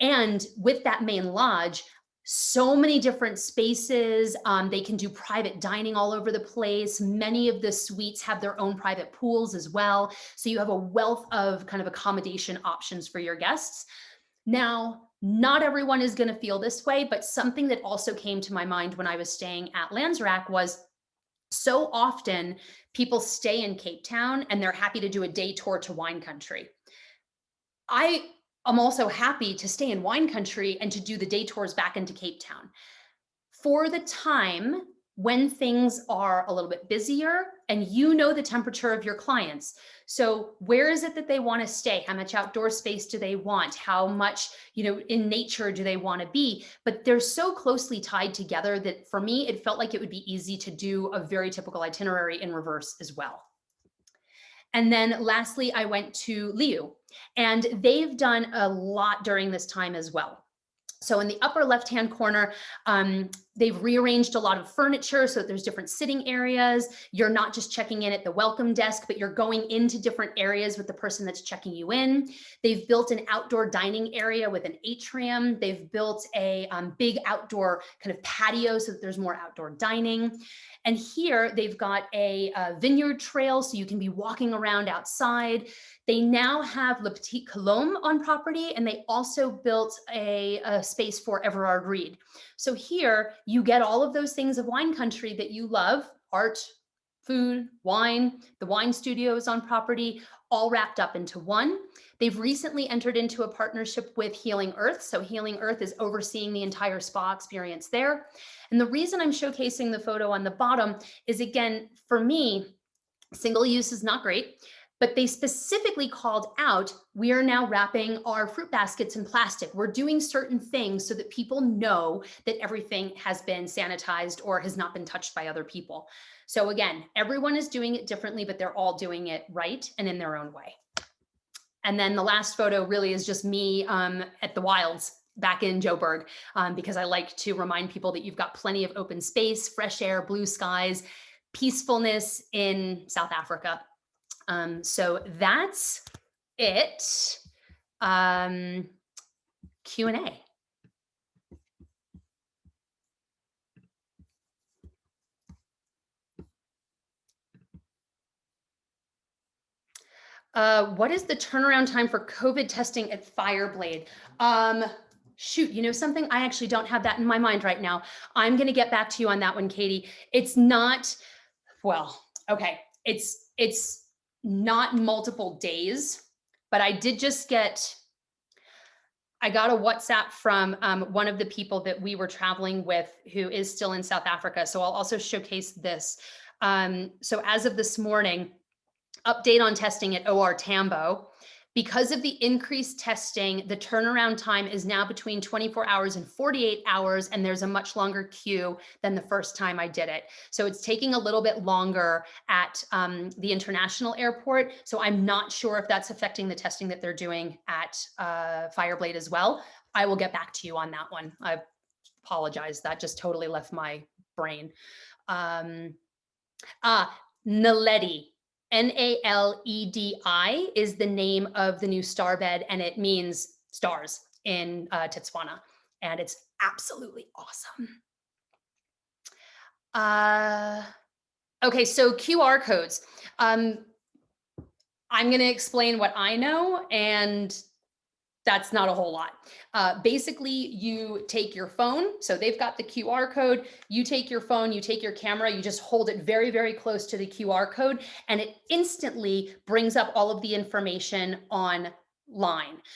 A: And with that main lodge, so many different spaces. They can do private dining all over the place. Many of the suites have their own private pools as well. So you have a wealth of kind of accommodation options for your guests. Now, not everyone is going to feel this way, but something that also came to my mind when I was staying at Lanzerac was so often people stay in Cape Town and they're happy to do a day tour to wine country. I am also happy to stay in wine country and to do the day tours back into Cape Town. For the time when things are a little bit busier and you know the temperature of your clients. So where is it that they want to stay? How much outdoor space do they want? How much, in nature do they want to be? But they're so closely tied together that for me, it felt like it would be easy to do a very typical itinerary in reverse as well. And then lastly, I went to Liu, and they've done a lot during this time as well. So in the upper left-hand corner, they've rearranged a lot of furniture so that there's different sitting areas. You're not just checking in at the welcome desk, but you're going into different areas with the person that's checking you in. They've built an outdoor dining area with an atrium. They've built a big outdoor kind of patio so that there's more outdoor dining. And here they've got a vineyard trail so you can be walking around outside. They now have Le Petit Colombe on property, and they also built a space for Everard Reed. So here you get all of those things of wine country that you love: art, food, wine, the wine studios on property, all wrapped up into one. They've recently entered into a partnership with Healing Earth. So Healing Earth is overseeing the entire spa experience there. And the reason I'm showcasing the photo on the bottom is, again, for me, single use is not great, but they specifically called out, we are now wrapping our fruit baskets in plastic. We're doing certain things so that people know that everything has been sanitized or has not been touched by other people. So again, everyone is doing it differently, but they're all doing it right and in their own way. And then the last photo really is just me at the wilds back in Joburg, because I like to remind people that you've got plenty of open space, fresh air, blue skies, peacefulness in South Africa. So that's it. Q&A. What is the turnaround time for COVID testing at Fireblade? Um, Shoot, you know something? I actually don't have that in my mind right now. I'm going to get back to you on that one, Katie. It's not, well, okay. It's not multiple days, but I got a WhatsApp from one of the people that we were traveling with who is still in South Africa. So I'll also showcase this. So as of this morning, update on testing at OR Tambo. Because of the increased testing, the turnaround time is now between 24 hours and 48 hours, and there's a much longer queue than the first time I did it. So it's taking a little bit longer at the international airport. So I'm not sure if that's affecting the testing that they're doing at Fireblade as well. I will get back to you on that one. I apologize. That just totally left my brain. Um, Naledi. Naledi is the name of the new star bed, and it means stars in Tetswana, and it's absolutely awesome. Okay, so QR codes. I'm going to explain what I know, and that's not a whole lot. Basically, you take your phone. So they've got the QR code. You take your phone, you take your camera, you just hold it very, very close to the QR code, and it instantly brings up all of the information online.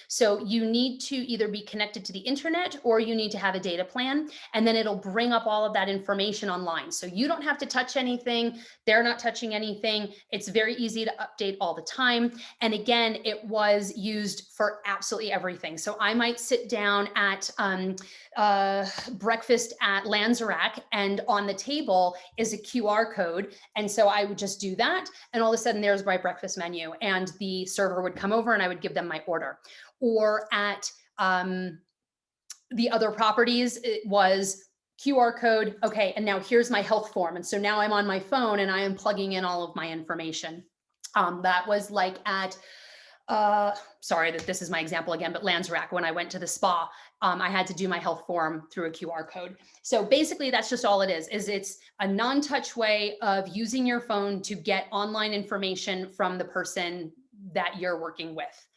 A: So you need to either be connected to the internet or you need to have a data plan, and then it'll bring up all of that information online. So you don't have to touch anything. They're not touching anything. It's very easy to update all the time. And again, it was used for absolutely everything. So I might sit down at breakfast at Lanzerac, and on the table is a QR code. And so I would just do that. And all of a sudden there's my breakfast menu, and the server would come over and I would give them my order. Or at the other properties, it was QR code. Okay, and now here's my health form. And so now I'm on my phone and I am plugging in all of my information. That was like at, sorry that this is my example again, but Lanzerac, when I went to the spa, I had to do my health form through a QR code. So basically that's just all it is it's a non-touch way of using your phone to get online information from the person that you're working with.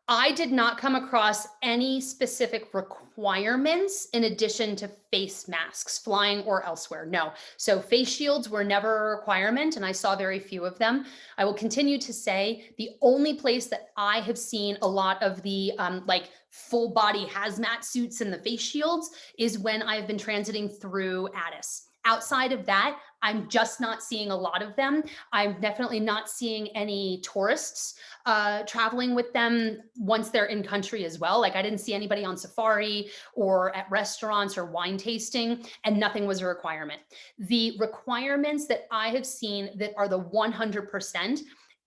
A: I did not come across any specific requirements in addition to face masks, flying or elsewhere. No. So face shields were never a requirement, and I saw very few of them. I will continue to say the only place that I have seen a lot of the like full body hazmat suits and the face shields is when I've been transiting through Addis. Outside of that, I'm just not seeing a lot of them. I'm definitely not seeing any tourists traveling with them once they're in country as well. Like I didn't see anybody on safari or at restaurants or wine tasting, and nothing was a requirement. The requirements that I have seen that are the 100%,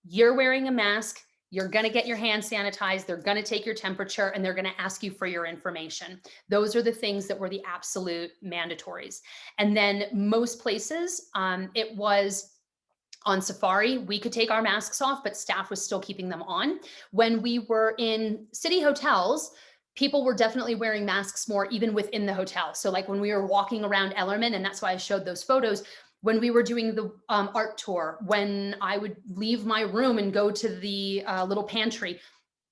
A: you're wearing a mask, you're going to get your hands sanitized, they're going to take your temperature, and they're going to ask you for your information. Those are the things that were the absolute mandatories. And then most places, it was on safari, we could take our masks off, but staff was still keeping them on. When we were in city hotels, people were definitely wearing masks more even within the hotel. So like when we were walking around Ellerman, and that's why I showed those photos, when we were doing the art tour, when I would leave my room and go to the little pantry,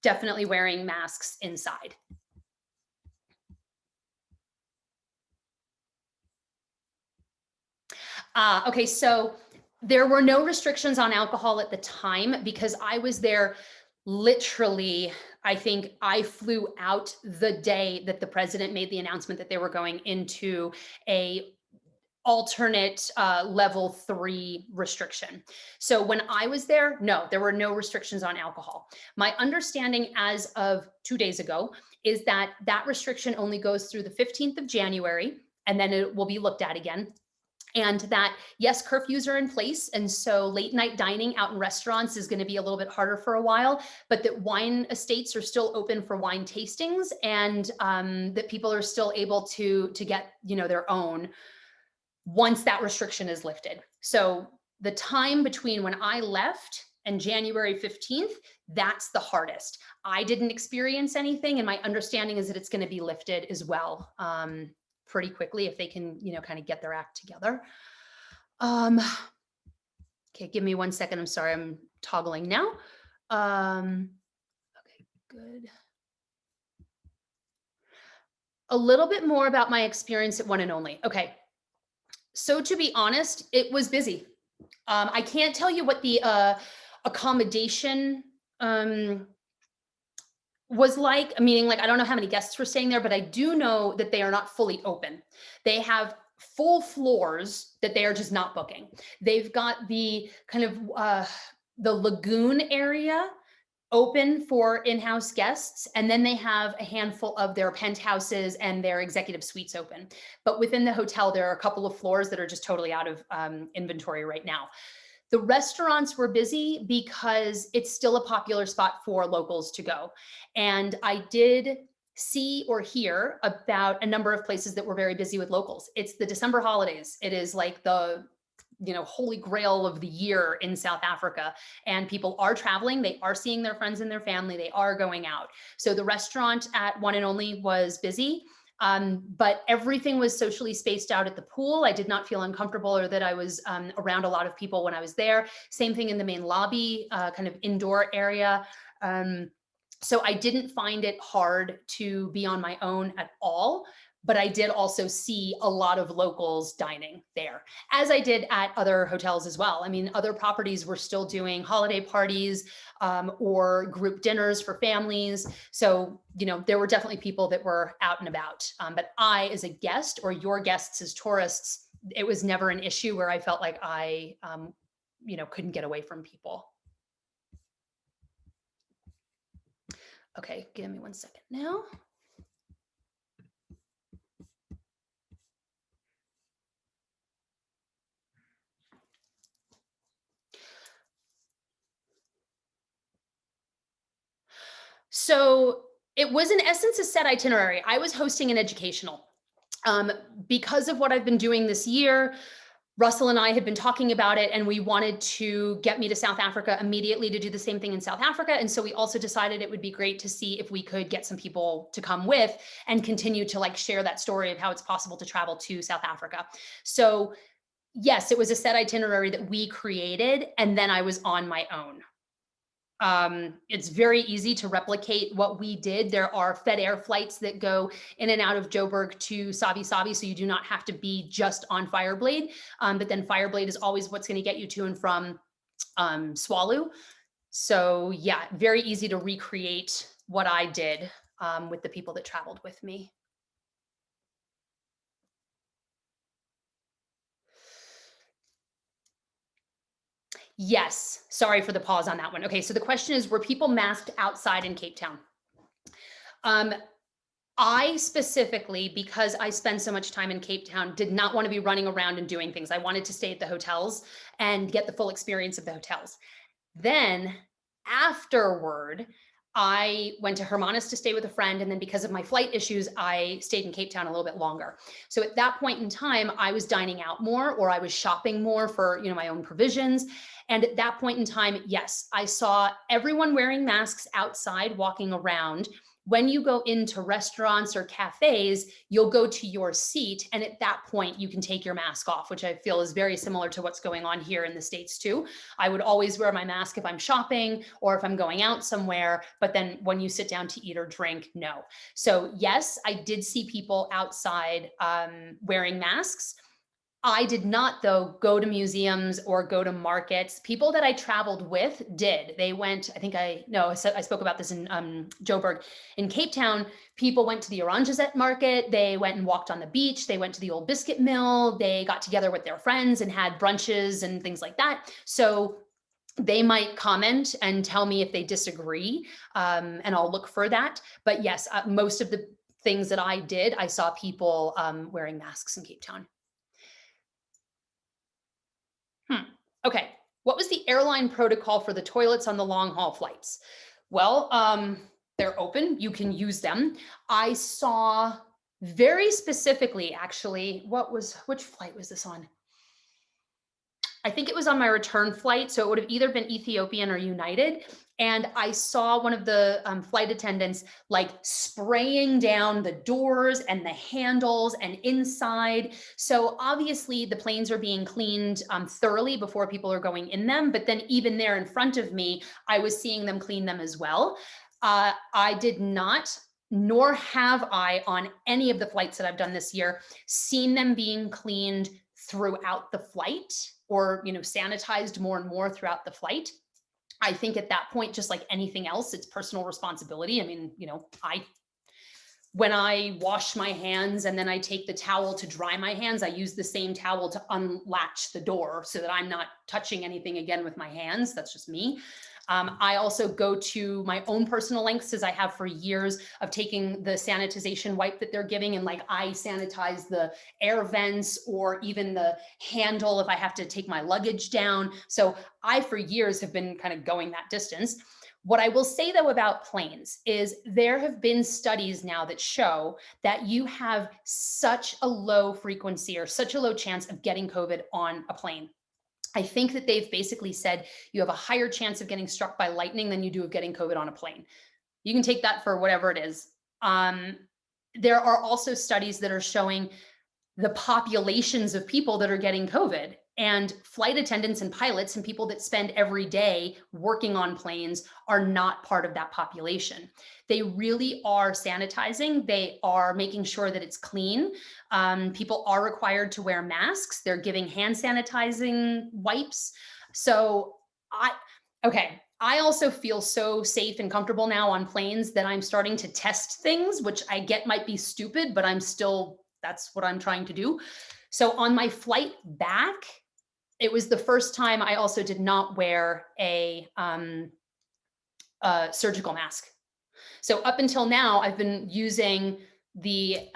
A: definitely wearing masks inside. Okay, so there were no restrictions on alcohol at the time because I was there literally. I think I flew out the day that the president made the announcement that they were going into a alternate level 3 restriction. So when I was there, no, there were no restrictions on alcohol. My understanding as of 2 days ago is that that restriction only goes through the 15th of January, and then it will be looked at again. And that, yes, curfews are in place. And so late night dining out in restaurants is going to be a little bit harder for a while, but that wine estates are still open for wine tastings, and that people are still able to get, their own once that restriction is lifted. So the time between when I left and January 15th, that's the hardest. I didn't experience anything, and my understanding is that it's going to be lifted as well pretty quickly if they can, kind of get their act together. Okay, give me 1 second. I'm sorry, I'm toggling now. Okay, good. A little bit more about my experience at One and Only. Okay, so to be honest, it was busy. I can't tell you what the accommodation um, was like, meaning like I don't know how many guests were staying there, but I do know that they are not fully open. They have full floors that they are just not booking. They've got the kind of the lagoon area open for in-house guests, and then they have a handful of their penthouses and their executive suites open. But within the hotel, there are a couple of floors that are just totally out of inventory right now. The restaurants were busy because it's still a popular spot for locals to go. And I did see or hear about a number of places that were very busy with locals. It's the December holidays. It is like the holy grail of the year in South Africa, and people are traveling, they are seeing their friends and their family, they are going out. So the restaurant at One and Only was busy. But everything was socially spaced out at the pool. I did not feel uncomfortable or that I was around a lot of people when I was there. Same thing in the main lobby, kind of indoor area. So I didn't find it hard to be on my own at all. But I did also see a lot of locals dining there, as I did at other hotels as well. I mean, other properties were still doing holiday parties or group dinners for families. So, there were definitely people that were out and about. But I, as a guest, or your guests as tourists, it was never an issue where I felt like I, couldn't get away from people. Okay, give me 1 second now. So it was in essence a set itinerary. I was hosting an educational. Um, because of what I've been doing this year, Russell and I had been talking about it, and we wanted to get me to South Africa immediately to do the same thing in South Africa. And so we also decided it would be great to see if we could get some people to come with and continue to like share that story of how it's possible to travel to South Africa. So yes, it was a set itinerary that we created, and then I was on my own. It's very easy to replicate what we did. There are Fed Air flights that go in and out of Joburg to Sabi Sabi, so you do not have to be just on Fireblade. But then Fireblade is always what's going to get you to and from Swallow. So yeah, very easy to recreate what I did with the people that traveled with me. Yes, sorry for the pause on that one. Okay, so the question is, were people masked outside in Cape Town? Um, I specifically, because I spend so much time in Cape Town, did not want to be running around and doing things. I wanted to stay at the hotels and get the full experience of the hotels. Then afterward, I went to Hermanus to stay with a friend. And then because of my flight issues, I stayed in Cape Town a little bit longer. So at that point in time, I was dining out more, or I was shopping more for, my own provisions. And at that point in time, yes, I saw everyone wearing masks outside walking around. When you go into restaurants or cafes, you'll go to your seat. And at that point, you can take your mask off, which I feel is very similar to what's going on here in the States too. I would always wear my mask if I'm shopping or if I'm going out somewhere. But then when you sit down to eat or drink, no. So yes, I did see people outside wearing masks. I did not, though, go to museums or go to markets. People that I traveled with did. They went, I think no, I spoke about this in Joburg. In Cape Town, people went to the Oranjezet market. They went and walked on the beach. They went to the old biscuit mill. They got together with their friends and had brunches and things like that. So they might comment and tell me if they disagree, and I'll look for that. But yes, most of the things that I did, I saw people wearing masks in Cape Town. Okay. What was the airline protocol for the toilets on the long haul flights? Well, they're open. You can use them. I saw very specifically, actually, which flight was this on? I think it was on my return flight. So it would have either been Ethiopian or United. And I saw one of the flight attendants like spraying down the doors and the handles and inside. So obviously the planes are being cleaned thoroughly before people are going in them. But then even there in front of me, I was seeing them clean them as well. I did not, nor have I on any of the flights that I've done this year, seen them being cleaned throughout the flight or, sanitized more and more throughout the flight. I think at that point, just like anything else, it's personal responsibility. I mean, when I wash my hands and then I take the towel to dry my hands, I use the same towel to unlatch the door so that I'm not touching anything again with my hands. That's just me. I also go to my own personal lengths, as I have for years, of taking the sanitization wipe that they're giving and like I sanitize the air vents or even the handle if I have to take my luggage down. So I, for years, have been kind of going that distance. What I will say though about planes is there have been studies now that show that you have such a low frequency or such a low chance of getting COVID on a plane. I think that they've basically said you have a higher chance of getting struck by lightning than you do of getting COVID on a plane. You can take that for whatever it is. There are also studies that are showing the populations of people that are getting COVID, and flight attendants and pilots and people that spend every day working on planes are not part of that population. They really are sanitizing. They are making sure that it's clean. People are required to wear masks. They're giving hand sanitizing wipes. So okay. I also feel so safe and comfortable now on planes that I'm starting to test things, which I get might be stupid, but that's what I'm trying to do. So on my flight back, it was the first time I also did not wear a surgical mask. So up until now, I've been using the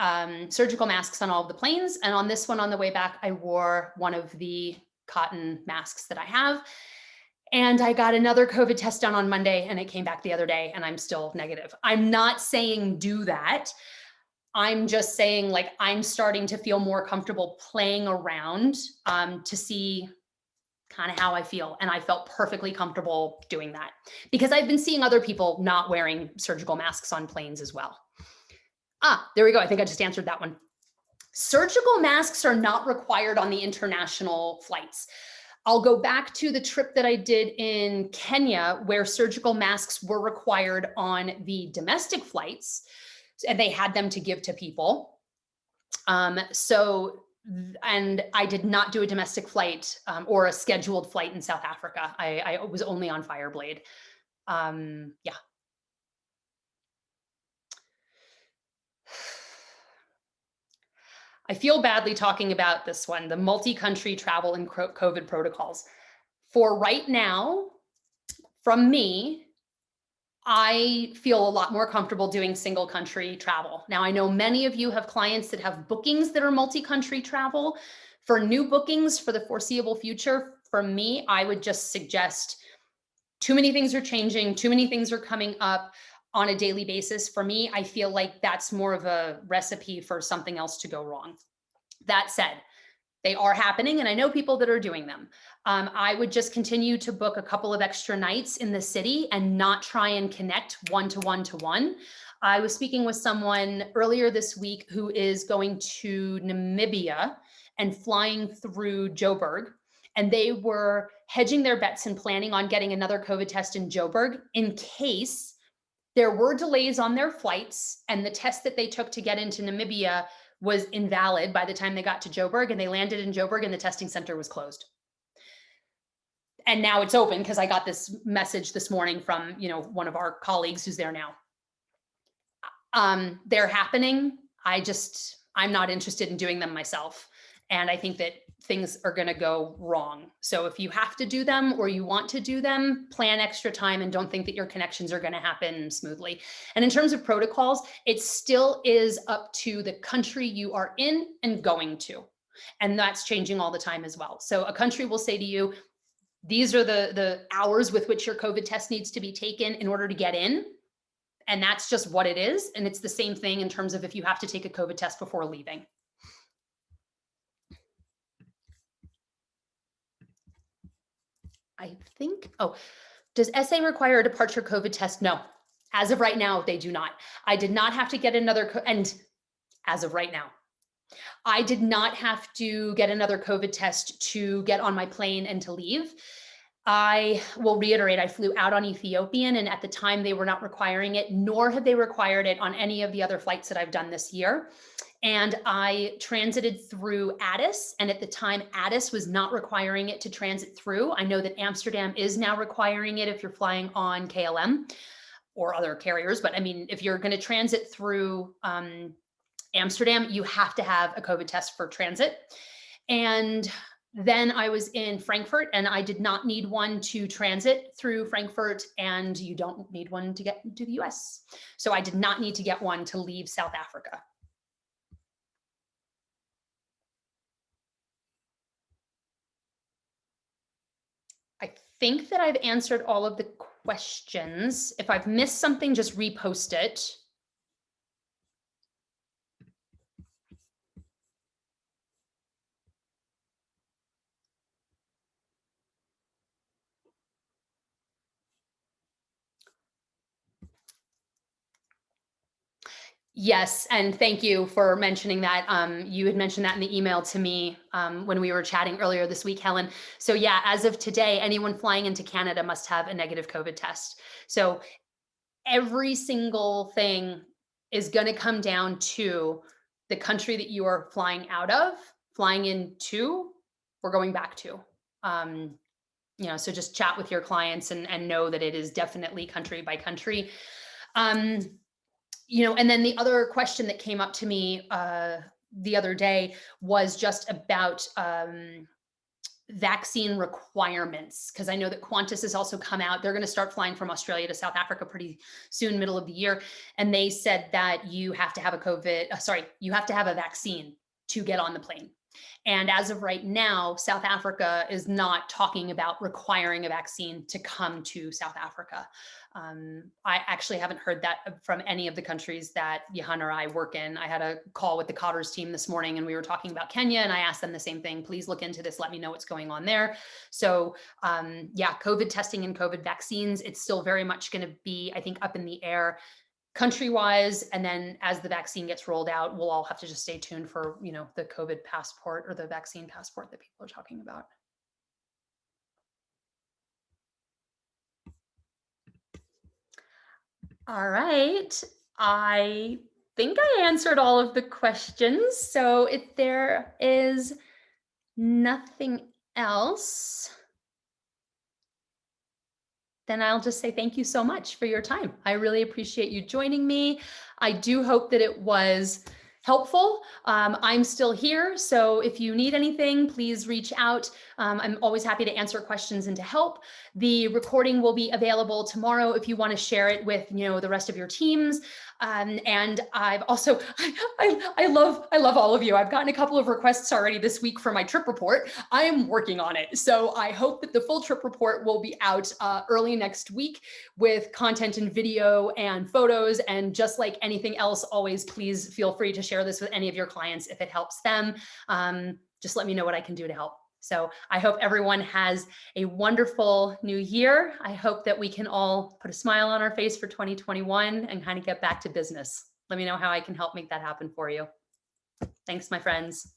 A: surgical masks on all of the planes. And on this one on the way back, I wore one of the cotton masks that I have. And I got another COVID test done on Monday and it came back the other day and I'm still negative. I'm not saying do that. I'm just saying, like, I'm starting to feel more comfortable playing around to see kind of how I feel. And I felt perfectly comfortable doing that because I've been seeing other people not wearing surgical masks on planes as well. There we go. I think I just answered that one. Surgical masks are not required on the international flights. I'll go back to the trip that I did in Kenya where surgical masks were required on the domestic flights and they had them to give to people. And I did not do a domestic flight or a scheduled flight in South Africa. I was only on Fireblade. Yeah. I feel badly talking about this one, the multi-country travel and COVID protocols. For right now, from me, I feel a lot more comfortable doing single country travel. Now, I know many of you have clients that have bookings that are multi-country travel. For new bookings for the foreseeable future, for me, I would just suggest too many things are changing, too many things are coming up on a daily basis. For me, I feel like that's more of a recipe for something else to go wrong. That said, they are happening, and I know people that are doing them. I would just continue to book a couple of extra nights in the city and not try and connect one to one to one. I was speaking with someone earlier this week who is going to Namibia and flying through Joburg. And they were hedging their bets and planning on getting another COVID test in Joburg in case there were delays on their flights and the test that they took to get into Namibia was invalid by the time they got to Joburg, and they landed in Joburg and the testing center was closed. And now it's open because I got this message this morning from, one of our colleagues who's there now. They're happening. I'm not interested in doing them myself. And I think that things are going to go wrong. So if you have to do them or you want to do them, plan extra time and don't think that your connections are going to happen smoothly. And in terms of protocols, it still is up to the country you are in and going to. And that's changing all the time as well. So a country will say to you, these are the hours with which your COVID test needs to be taken in order to get in. And that's just what it is. And it's the same thing in terms of if you have to take a COVID test before leaving. I think, Does SA require a departure COVID test? No. As of right now, they do not. I did not have to get another, and as of right now, I did not have to get another COVID test to get on my plane and to leave. I will reiterate, I flew out on Ethiopian, and at the time they were not requiring it, nor have they required it on any of the other flights that I've done this year. And I transited through Addis, and at the time, Addis was not requiring it to transit through. I know that Amsterdam is now requiring it if you're flying on KLM or other carriers, but I mean, if you're going to transit through Amsterdam, you have to have a COVID test for transit. And then I was in Frankfurt and I did not need one to transit through Frankfurt, and you don't need one to get to the US. So I did not need to get one to leave South Africa. I think that I've answered all of the questions. If I've missed something, just repost it. Yes, and thank you for mentioning that. You had mentioned that in the email to me when we were chatting earlier this week, Helen. So yeah, as of today, anyone flying into Canada must have a negative COVID test. So every single thing is going to come down to the country that you are flying out of, flying into, or going back to. So just chat with your clients and know that it is definitely country by country. And then the other question that came up to me the other day was just about vaccine requirements, because I know that Qantas has also come out. They're going to start flying from Australia to South Africa pretty soon, middle of the year. And they said that you have to have you have to have a vaccine to get on the plane. And as of right now, South Africa is not talking about requiring a vaccine to come to South Africa. I actually haven't heard that from any of the countries that Johan or I work in. I had a call with the Cotters team this morning and we were talking about Kenya, and I asked them the same thing. Please look into this. Let me know what's going on there. So COVID testing and COVID vaccines, it's still very much going to be, I think, up in the air country-wise. And then as the vaccine gets rolled out, we'll all have to just stay tuned for, the COVID passport or the vaccine passport that people are talking about. All right. I think I answered all of the questions. So if there is nothing else, then I'll just say thank you so much for your time. I really appreciate you joining me. I do hope that it was helpful. I'm still here, so if you need anything, please reach out. I'm always happy to answer questions and to help. The recording will be available tomorrow if you want to share it with the rest of your teams. And I've also, I love all of you. I've gotten a couple of requests already this week for my trip report. I am working on it. So I hope that the full trip report will be out early next week with content and video and photos. And just like anything else, always please feel free to share this with any of your clients if it helps them. Just let me know what I can do to help. So I hope everyone has a wonderful new year. I hope that we can all put a smile on our face for 2021 and kind of get back to business. Let me know how I can help make that happen for you. Thanks, my friends.